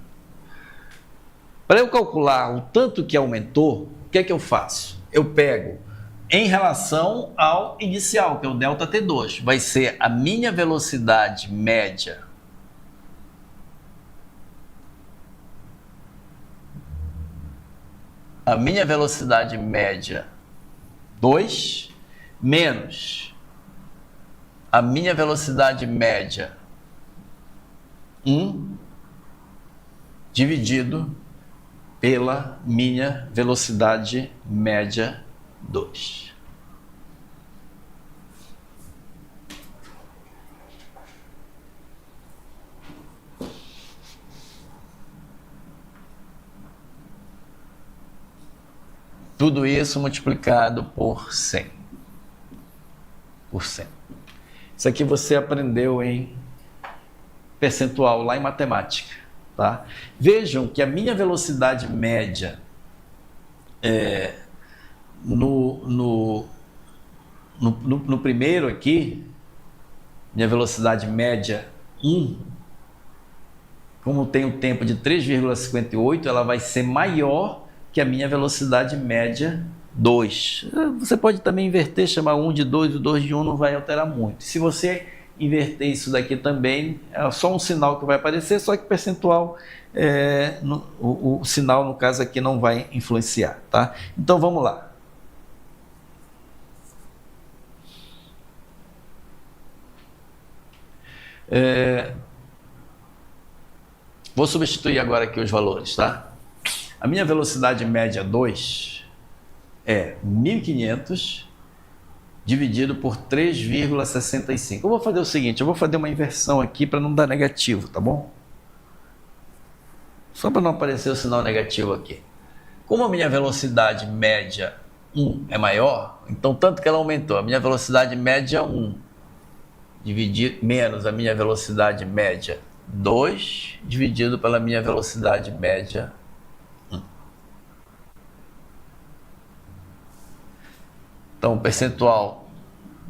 Para eu calcular o tanto que aumentou, o que é que eu faço? Eu pego em relação ao inicial, que é o ΔT2, vai ser a minha velocidade média média 2 menos a minha velocidade média 1 dividido pela minha velocidade média 2. Tudo isso multiplicado por 100. Isso aqui você aprendeu em percentual lá em matemática, tá? Vejam que a minha velocidade média no primeiro aqui, minha velocidade média 1, como tem um tempo de 3,58, ela vai ser maior que a minha velocidade média 2. Você pode também inverter, chamar 1 de 2, o 2 de 1 não vai alterar muito. Se você inverter isso daqui também, é só um sinal que vai aparecer, só que percentual, o sinal no caso aqui não vai influenciar, tá? Então vamos lá. Vou substituir agora aqui os valores, tá? A minha velocidade média 2 é 1.500 dividido por 3,65. Eu vou fazer o seguinte, eu vou fazer uma inversão aqui para não dar negativo, tá bom? Só para não aparecer o sinal negativo aqui. Como a minha velocidade média 1 é maior, então tanto que ela aumentou, a minha velocidade média 1 dividir menos a minha velocidade média 2 dividido pela minha velocidade média 1. Então, o percentual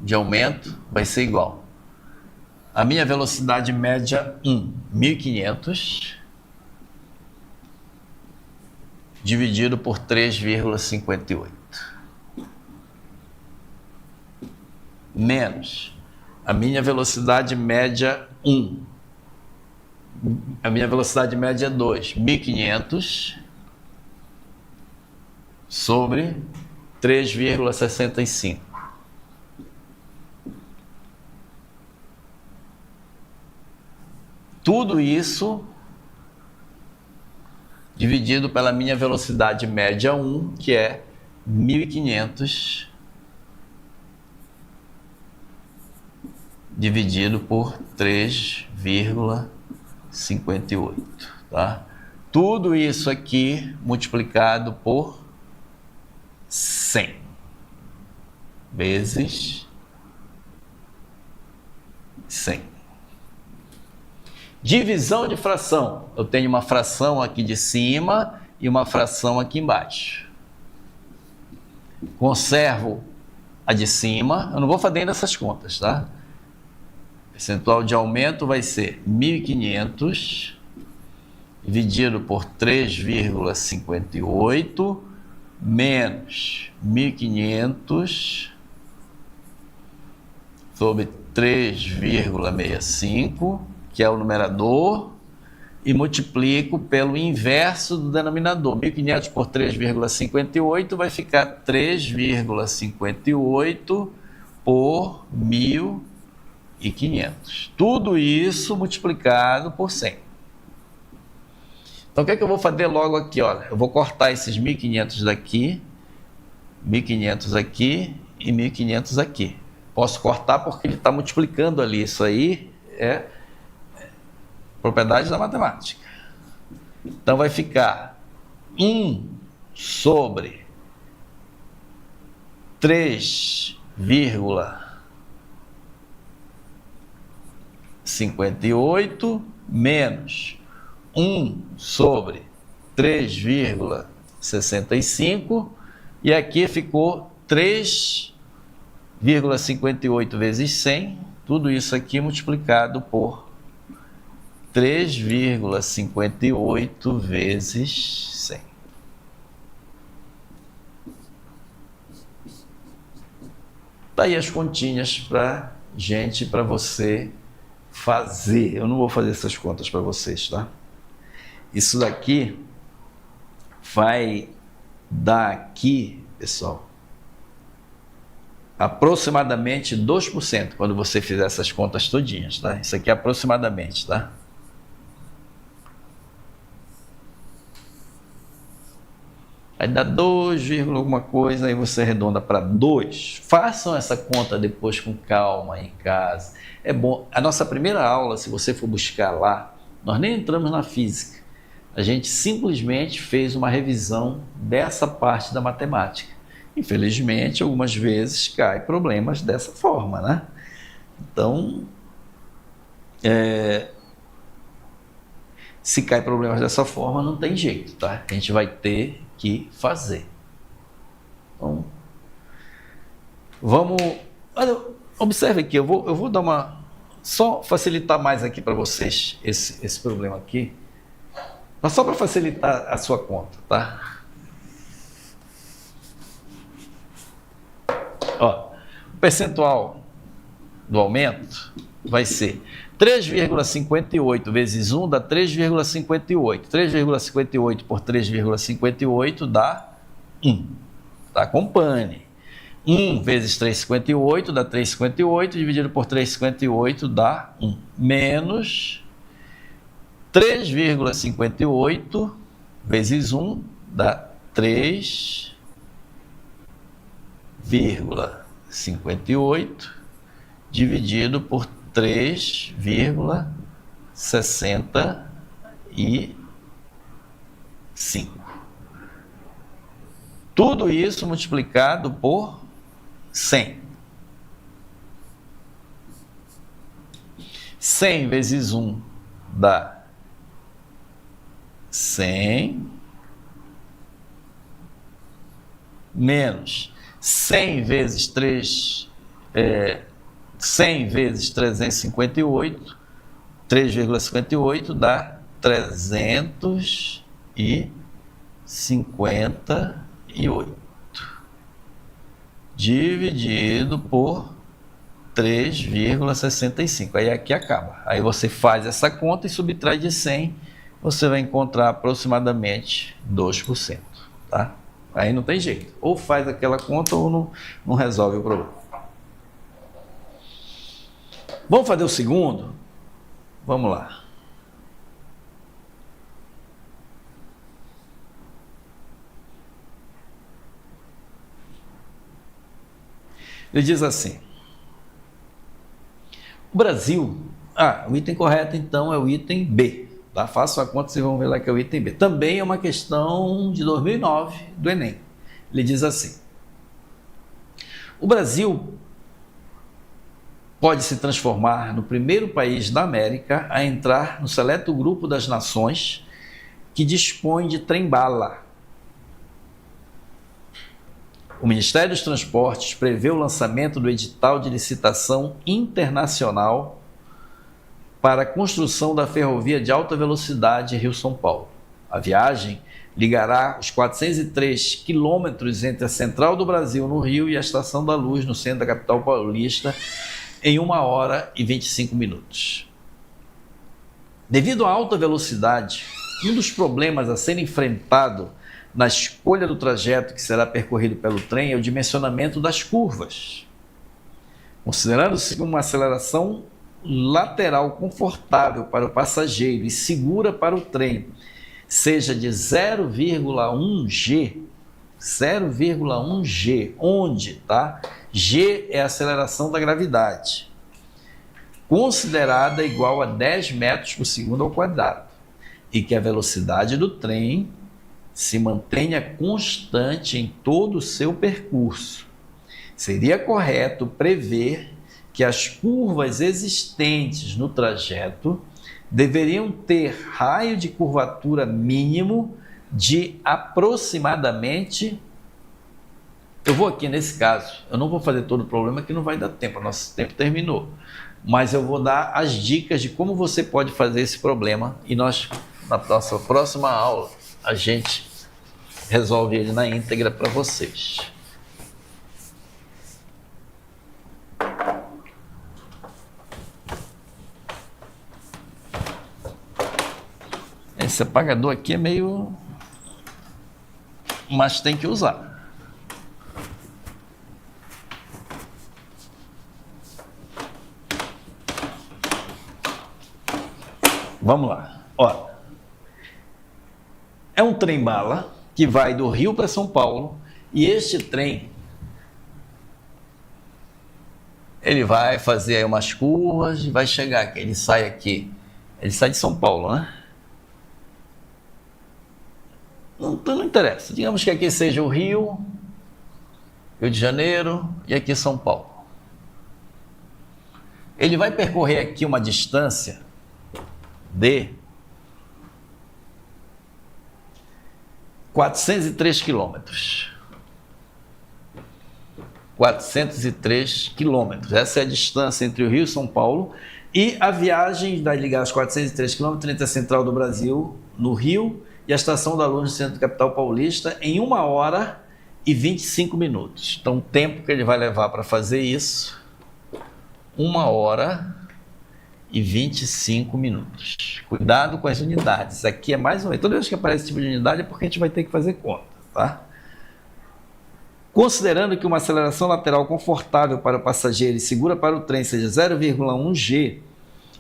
de aumento vai ser igual a minha velocidade média 1.500 dividido por 3,58 menos a minha velocidade média 1. A minha velocidade média é 2. 1.500 sobre 3,65. Tudo isso dividido pela minha velocidade média 1, que é 1.500 dividido por 3,58, tá? Tudo isso aqui multiplicado por 100 vezes 100. Divisão de fração. Eu tenho uma fração aqui de cima e uma fração aqui embaixo. Conservo a de cima. Eu não vou fazer ainda essas contas, tá? O percentual de aumento vai ser 1.500 dividido por 3,58 menos 1.500 sobre 3,65, que é o numerador, e multiplico pelo inverso do denominador. 1.500 por 3,58 vai ficar 3,58 por 1.500. Tudo isso multiplicado por 100. Então, o que é que eu vou fazer logo aqui? Olha, eu vou cortar esses 1.500 daqui, 1.500 aqui e 1.500 aqui. Posso cortar porque ele está multiplicando ali. Isso aí é propriedade da matemática. Então, vai ficar 1 sobre 3,58 menos 1 sobre 3,65, e aqui ficou 3,58 vezes 100, tudo isso aqui multiplicado por 3,58 vezes 100. Tá aí as continhas para você fazer. Eu não vou fazer essas contas para vocês, tá? Isso daqui vai dar aqui, pessoal, aproximadamente 2% quando você fizer essas contas todinhas, tá? Isso aqui é aproximadamente, tá? Aí dá 2, alguma coisa, aí você arredonda para 2. Façam essa conta depois com calma em casa. É bom. A nossa primeira aula, se você for buscar lá, nós nem entramos na física. A gente simplesmente fez uma revisão dessa parte da matemática. Infelizmente, algumas vezes cai problemas dessa forma, né? Então, se cai problemas dessa forma, não tem jeito, tá? A gente vai ter que fazer. Então, vamos... Olha, observe aqui, eu vou dar uma... Só facilitar mais aqui para vocês esse problema aqui. Mas só para facilitar a sua conta, tá? Ó, o percentual do aumento vai ser 3,58 vezes 1 dá 3,58. 3,58 por 3,58 dá 1. Tá? Acompanhe. 1 vezes 3,58 dá 3,58, dividido por 3,58 dá 1. Menos 3,58 vezes 1 dá 3,58 dividido por 3,65. Tudo isso multiplicado por 100. 100 vezes 1 dá 100, menos 100 vezes 3, 100 vezes 358, 3,58 dá 358, dividido por 3,65. Aí aqui acaba. Aí você faz essa conta e subtrai de 100, você vai encontrar aproximadamente 2%, tá? Aí não tem jeito. Ou faz aquela conta ou não resolve o problema. Vamos fazer o segundo? Vamos lá. Ele diz assim: o Brasil... o item correto então é o item B. Tá? Faço a conta, vocês vão ver lá que é o item B. Também é uma questão de 2009 do Enem. Ele diz assim: o Brasil pode se transformar no primeiro país da América a entrar no seleto grupo das nações que dispõe de trem-bala. O Ministério dos Transportes prevê o lançamento do edital de licitação internacional para a construção da ferrovia de alta velocidade Rio-São Paulo. A viagem ligará os 403 quilômetros entre a Central do Brasil, no Rio, e a Estação da Luz, no centro da capital paulista, em 1 hora e 25 minutos. Devido à alta velocidade, um dos problemas a ser enfrentado na escolha do trajeto que será percorrido pelo trem é o dimensionamento das curvas. Considerando-se uma aceleração lateral confortável para o passageiro e segura para o trem, seja de 0,1 G, onde, tá? G é a aceleração da gravidade, considerada igual a 10 metros por segundo ao quadrado, e que a velocidade do trem se mantenha constante em todo o seu percurso. Seria correto prever que as curvas existentes no trajeto deveriam ter raio de curvatura mínimo de aproximadamente... Eu vou aqui nesse caso, eu não vou fazer todo o problema que não vai dar tempo, nosso tempo terminou. Mas eu vou dar as dicas de como você pode fazer esse problema e nós, na nossa próxima aula, a gente resolve ele na íntegra para vocês. Esse apagador aqui é meio... mas tem que usar. Vamos lá. Olha, é um trem-bala que vai do Rio para São Paulo, e este trem ele vai fazer aí umas curvas e vai chegar aqui. Ele sai de São Paulo, né? Não interessa. Digamos que aqui seja o Rio de Janeiro e aqui São Paulo. Ele vai percorrer aqui uma distância de 403 quilômetros. 403 quilômetros. Essa é a distância entre o Rio e São Paulo. E a viagem vai ligar os 403 quilômetros entre a Central do Brasil, no Rio, e a Estação da Luz, no centro da capital paulista, em 1 hora e 25 minutos. Então, o tempo que ele vai levar para fazer isso, 1 hora e 25 minutos. Cuidado com as unidades. Aqui é mais uma... Toda vez que aparece esse tipo de unidade é porque a gente vai ter que fazer conta, tá? Considerando que uma aceleração lateral confortável para o passageiro e segura para o trem seja 0,1 G,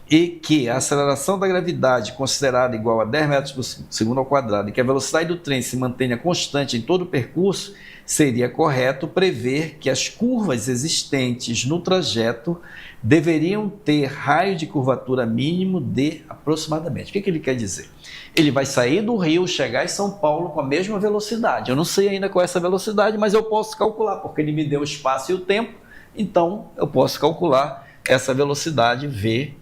e que a aceleração da gravidade considerada igual a 10 metros por segundo ao quadrado, e que a velocidade do trem se mantenha constante em todo o percurso, seria correto prever que as curvas existentes no trajeto deveriam ter raio de curvatura mínimo de aproximadamente. O que ele quer dizer? Ele vai sair do Rio, chegar em São Paulo com a mesma velocidade. Eu não sei ainda qual é essa velocidade, mas eu posso calcular, porque ele me deu o espaço e o tempo, então eu posso calcular essa velocidade, ver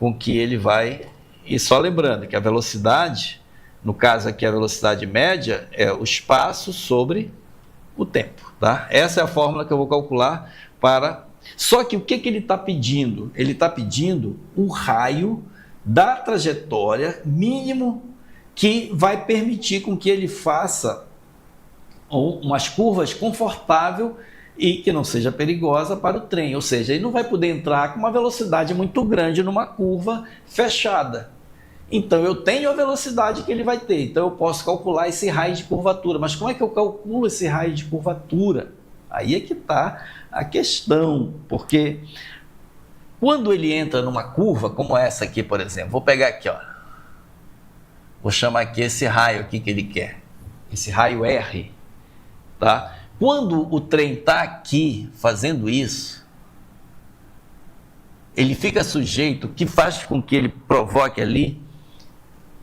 com que ele vai... E só lembrando que a velocidade, no caso aqui a velocidade média, é o espaço sobre o tempo, tá? Essa é a fórmula que eu vou calcular para Só que o que ele está pedindo? Ele está pedindo o raio da trajetória mínimo que vai permitir com que ele faça umas curvas confortáveis e que não seja perigosa para o trem. Ou seja, ele não vai poder entrar com uma velocidade muito grande numa curva fechada. Então eu tenho a velocidade que ele vai ter, então eu posso calcular esse raio de curvatura. Mas como é que eu calculo esse raio de curvatura? Aí é que está a questão, porque quando ele entra numa curva como essa aqui, por exemplo, vou pegar aqui, ó, vou chamar aqui esse raio aqui que ele quer, esse raio R, tá? Quando o trem está aqui fazendo isso, ele fica sujeito, que faz com que ele provoque ali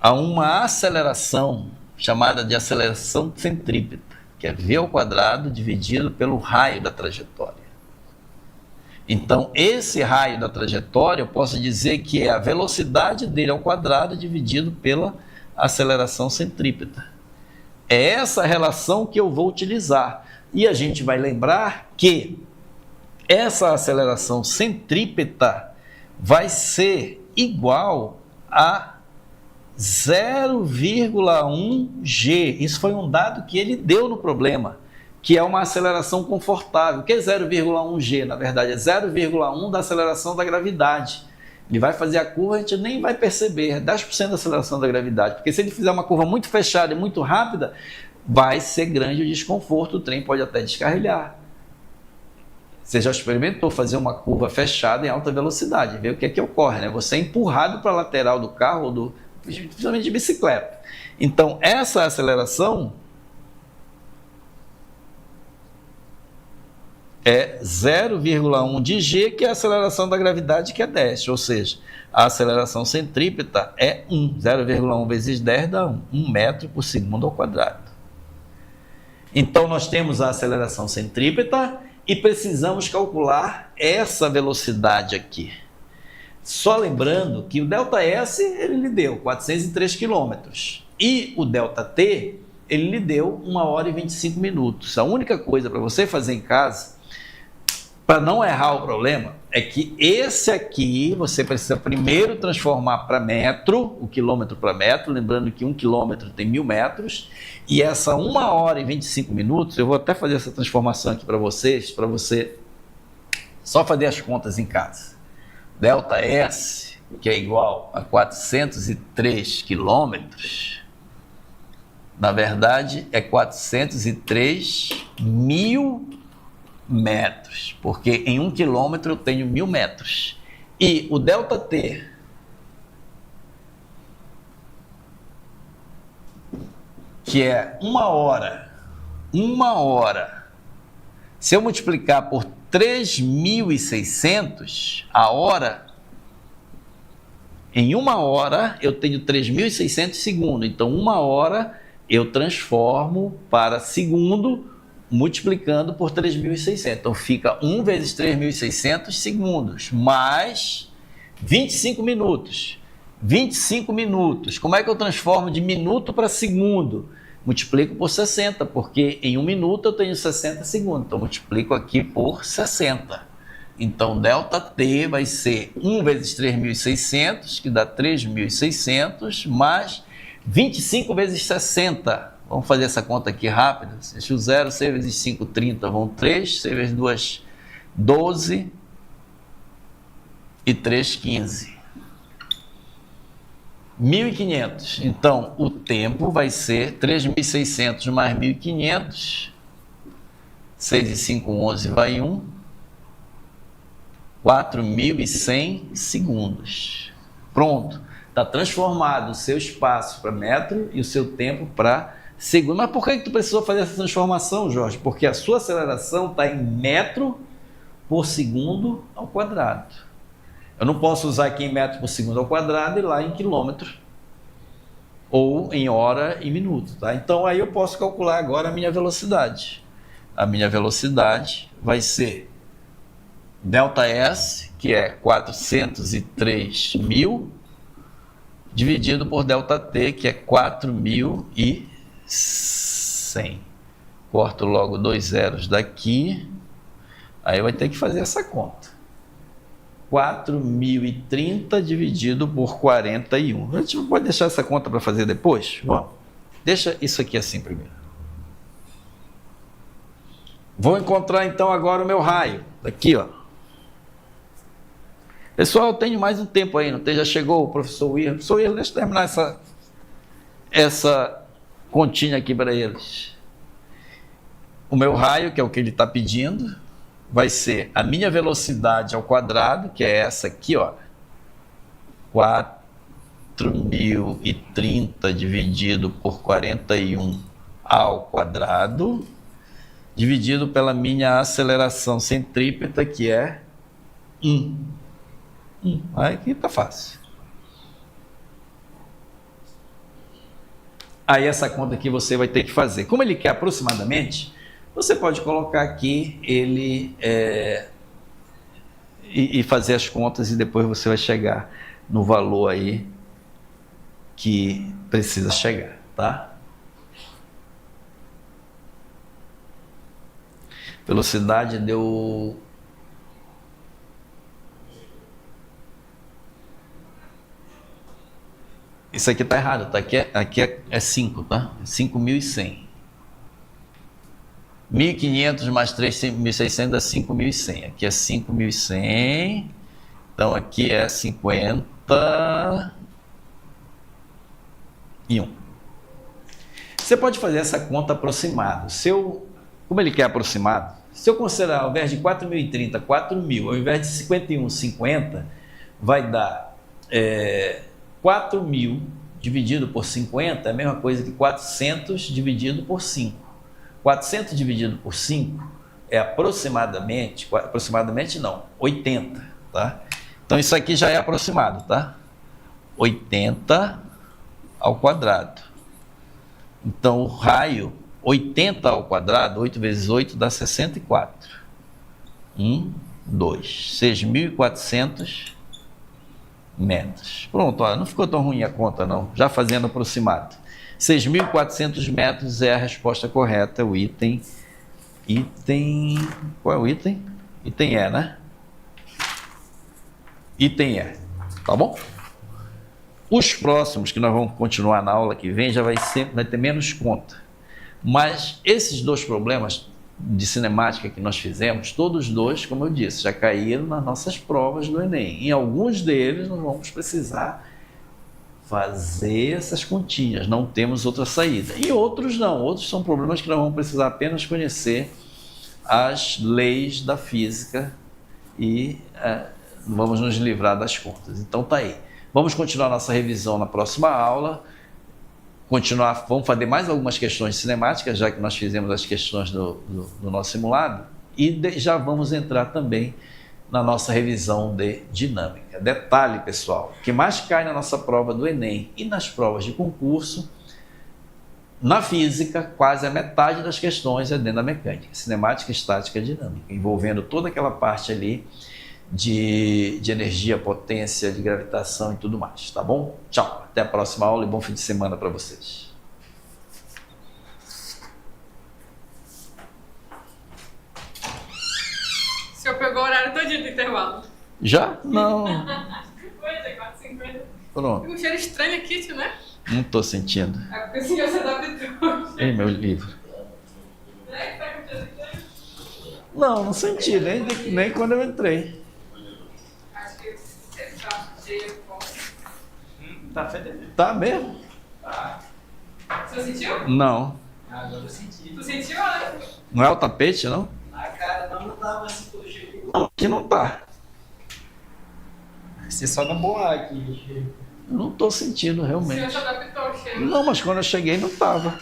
a uma aceleração chamada de aceleração centrípeta, que é v ao quadrado dividido pelo raio da trajetória. Então, esse raio da trajetória, eu posso dizer que é a velocidade dele ao quadrado dividido pela aceleração centrípeta. É essa relação que eu vou utilizar. E a gente vai lembrar que essa aceleração centrípeta vai ser igual a 0,1 g. Isso foi um dado que ele deu no problema, que é uma aceleração confortável. O que é 0,1 g? Na verdade, é 0,1 da aceleração da gravidade. Ele vai fazer a curva, a gente nem vai perceber, é 10% da aceleração da gravidade, porque se ele fizer uma curva muito fechada e muito rápida, vai ser grande o desconforto, o trem pode até descarrilhar. Você já experimentou fazer uma curva fechada em alta velocidade, ver o que é que ocorre, né? Você é empurrado para a lateral do carro, ou principalmente de bicicleta. Então, essa aceleração é 0,1 de g, que é a aceleração da gravidade, que é 10, ou seja, a aceleração centrípeta é 1, 0,1 vezes 10 dá 1 metro por segundo ao quadrado. Então, nós temos a aceleração centrípeta e precisamos calcular essa velocidade aqui. Só lembrando que o ΔS ele lhe deu 403 km e o ΔT ele lhe deu 1 hora e 25 minutos. A única coisa para você fazer em casa, para não errar o problema, é que esse aqui você precisa primeiro transformar para metro, o quilômetro para metro, lembrando que 1 quilômetro tem 1000 metros, e essa 1 hora e 25 minutos, eu vou até fazer essa transformação aqui para vocês, para você só fazer as contas em casa. ΔS, que é igual a 403 quilômetros, na verdade é 403 mil metros, porque em 1 quilômetro eu tenho 1000 metros. E o ΔT, que é 1 hora, se eu multiplicar por 3.600 a hora, em 1 hora eu tenho 3.600 segundos, então 1 hora eu transformo para segundo multiplicando por 3.600, então fica 1 vezes 3.600 segundos, mais 25 minutos. 25 minutos, como é que eu transformo de minuto para segundo? Multiplico por 60, porque em 1 minuto eu tenho 60 segundos, então multiplico aqui por 60. Então, ΔT vai ser 1 vezes 3.600, que dá 3.600, mais 25 vezes 60. Vamos fazer essa conta aqui rápida. Deixa o 0, 6 vezes 5, 30, vão 3, 6 vezes 2, 12, e 3, 15. 1.500. Então, o tempo vai ser 3.600 mais 1.500. 6 e 5, 11, vai 1. 4.100 segundos. Pronto. Está transformado o seu espaço para metro e o seu tempo para segundo. Mas por que tu precisou fazer essa transformação, Jorge? Porque a sua aceleração está em metro por segundo ao quadrado. Eu não posso usar aqui em metro por segundo ao quadrado e lá em quilômetro, ou em hora e minuto, tá? Então aí eu posso calcular agora a minha velocidade. A minha velocidade vai ser ΔS, que é 403.000, dividido por ΔT, que é 4.100. Corto logo 2 zeros daqui. Aí vai ter que fazer essa conta. 4.030 dividido por 41. A gente pode deixar essa conta para fazer depois? Vamos. Deixa isso aqui assim primeiro. Vou encontrar então agora o meu raio. Aqui, ó. Pessoal, eu tenho mais um tempo aí, não tem? Já chegou o professor Will. Professor Will, deixa eu terminar essa continha aqui para eles. O meu raio, que é o que ele está pedindo, vai ser a minha velocidade ao quadrado, que é essa aqui, ó. 4.030 dividido por 41 ao quadrado, dividido pela minha aceleração centrípeta, que é 1. Aí aqui tá fácil. Aí essa conta aqui você vai ter que fazer. Como ele quer aproximadamente, você pode colocar aqui ele e fazer as contas e depois você vai chegar no valor aí que precisa chegar, tá? Velocidade deu... Isso aqui tá errado, tá? Aqui é 5, tá? 5.100. 1.500 mais 3.600 é 5.100. Aqui é 5.100. Então aqui é 51. Você pode fazer essa conta aproximada. Como ele quer aproximado, se eu considerar ao invés de 4.030, 4.000, ao invés de 51, 50, vai dar 4.000 dividido por 50 é a mesma coisa que 400 dividido por 5. 400 dividido por 5 é aproximadamente não, 80, tá? Então isso aqui já é aproximado, tá? 80 ao quadrado. Então o raio 80 ao quadrado, 8 vezes 8 dá 64. 6.400 metros. Pronto, ó, não ficou tão ruim a conta não, já fazendo aproximado. 6.400 metros é a resposta correta, o item... Qual é o item? Item E, né? Item E, tá bom? Os próximos, que nós vamos continuar na aula que vem, vai ter menos conta. Mas esses dois problemas de cinemática que nós fizemos, todos dois, como eu disse, já caíram nas nossas provas do Enem. Em alguns deles nós vamos precisar fazer essas continhas, não temos outra saída. E outros não, outros são problemas que nós vamos precisar apenas conhecer as leis da física e vamos nos livrar das contas. Então tá aí. Vamos continuar nossa revisão na próxima aula. Vamos fazer mais algumas questões cinemáticas, já que nós fizemos as questões do nosso simulado, e já vamos entrar também na nossa revisão de dinâmica. Detalhe, pessoal, o que mais cai na nossa prova do Enem e nas provas de concurso, na física, quase a metade das questões é dentro da mecânica, cinemática, estática, dinâmica, envolvendo toda aquela parte ali de energia, potência, de gravitação e tudo mais, tá bom? Tchau, até a próxima aula e bom fim de semana para vocês.
O senhor pegou o horário todinho do intervalo?
Já? Não.
Foi, até 4h50.
Pronto.
Tem um cheiro estranho aqui, tio, né?
Não estou sentindo.
É porque o senhor se adaptou.
Ei, meu livro.
Será que tá com cheiro estranho?
Não senti, nem quando eu entrei.
Acho que ele tá cheio, bom.
Tá fedendo.
Tá mesmo?
Tá.
O senhor sentiu?
Não.
Agora eu senti.
Tu sentiu, né?
Não é o tapete, não?
A cara não tá, mas quando eu cheguei.
Não, aqui não tá.
Você só dá bom ar aqui.
Eu não estou sentindo
O senhor
realmente.
se adaptou ao cheiro.
Não, mas quando eu cheguei não tava.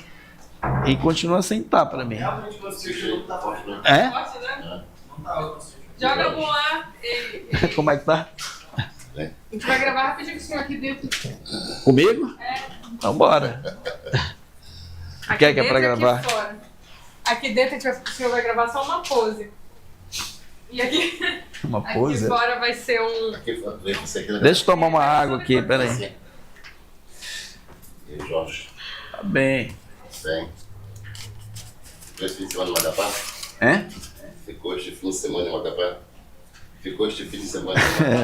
E continua sem estar para mim.
Realmente quando você chegou não tá forte, não.
É?
Forte, né?
Não tá alto.
Joga um lá e...
Como é que tá?
A gente vai gravar rapidinho com o senhor aqui dentro.
Comigo?
É.
Então bora.
Aqui
que é
dentro
pra
e
gravar?
Aqui fora. Aqui dentro o senhor vai gravar só uma pose. E aqui,
Uma
aqui
pose?
fora vai ser um...
Deixa eu tomar uma água aqui, peraí.
E aí, Jorge?
Tá bem.
Bem. Esse fim de semana não vai dar pra?
É?
Ficou este fim de semana em Macapá? Ficou este fim de semana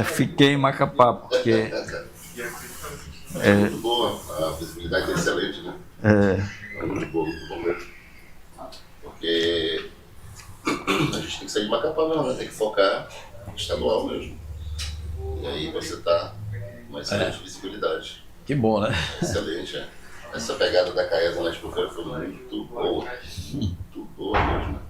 Fiquei em Macapá, porque
É muito boa, a visibilidade é excelente, né? É muito bom mesmo. Porque a gente tem que sair de Macapá mesmo, né? Tem que focar no estadual mesmo. E aí você tá com uma excelente visibilidade.
que bom, né?
Excelente, é. Essa pegada da Caesa na Expofeira foi muito boa mesmo.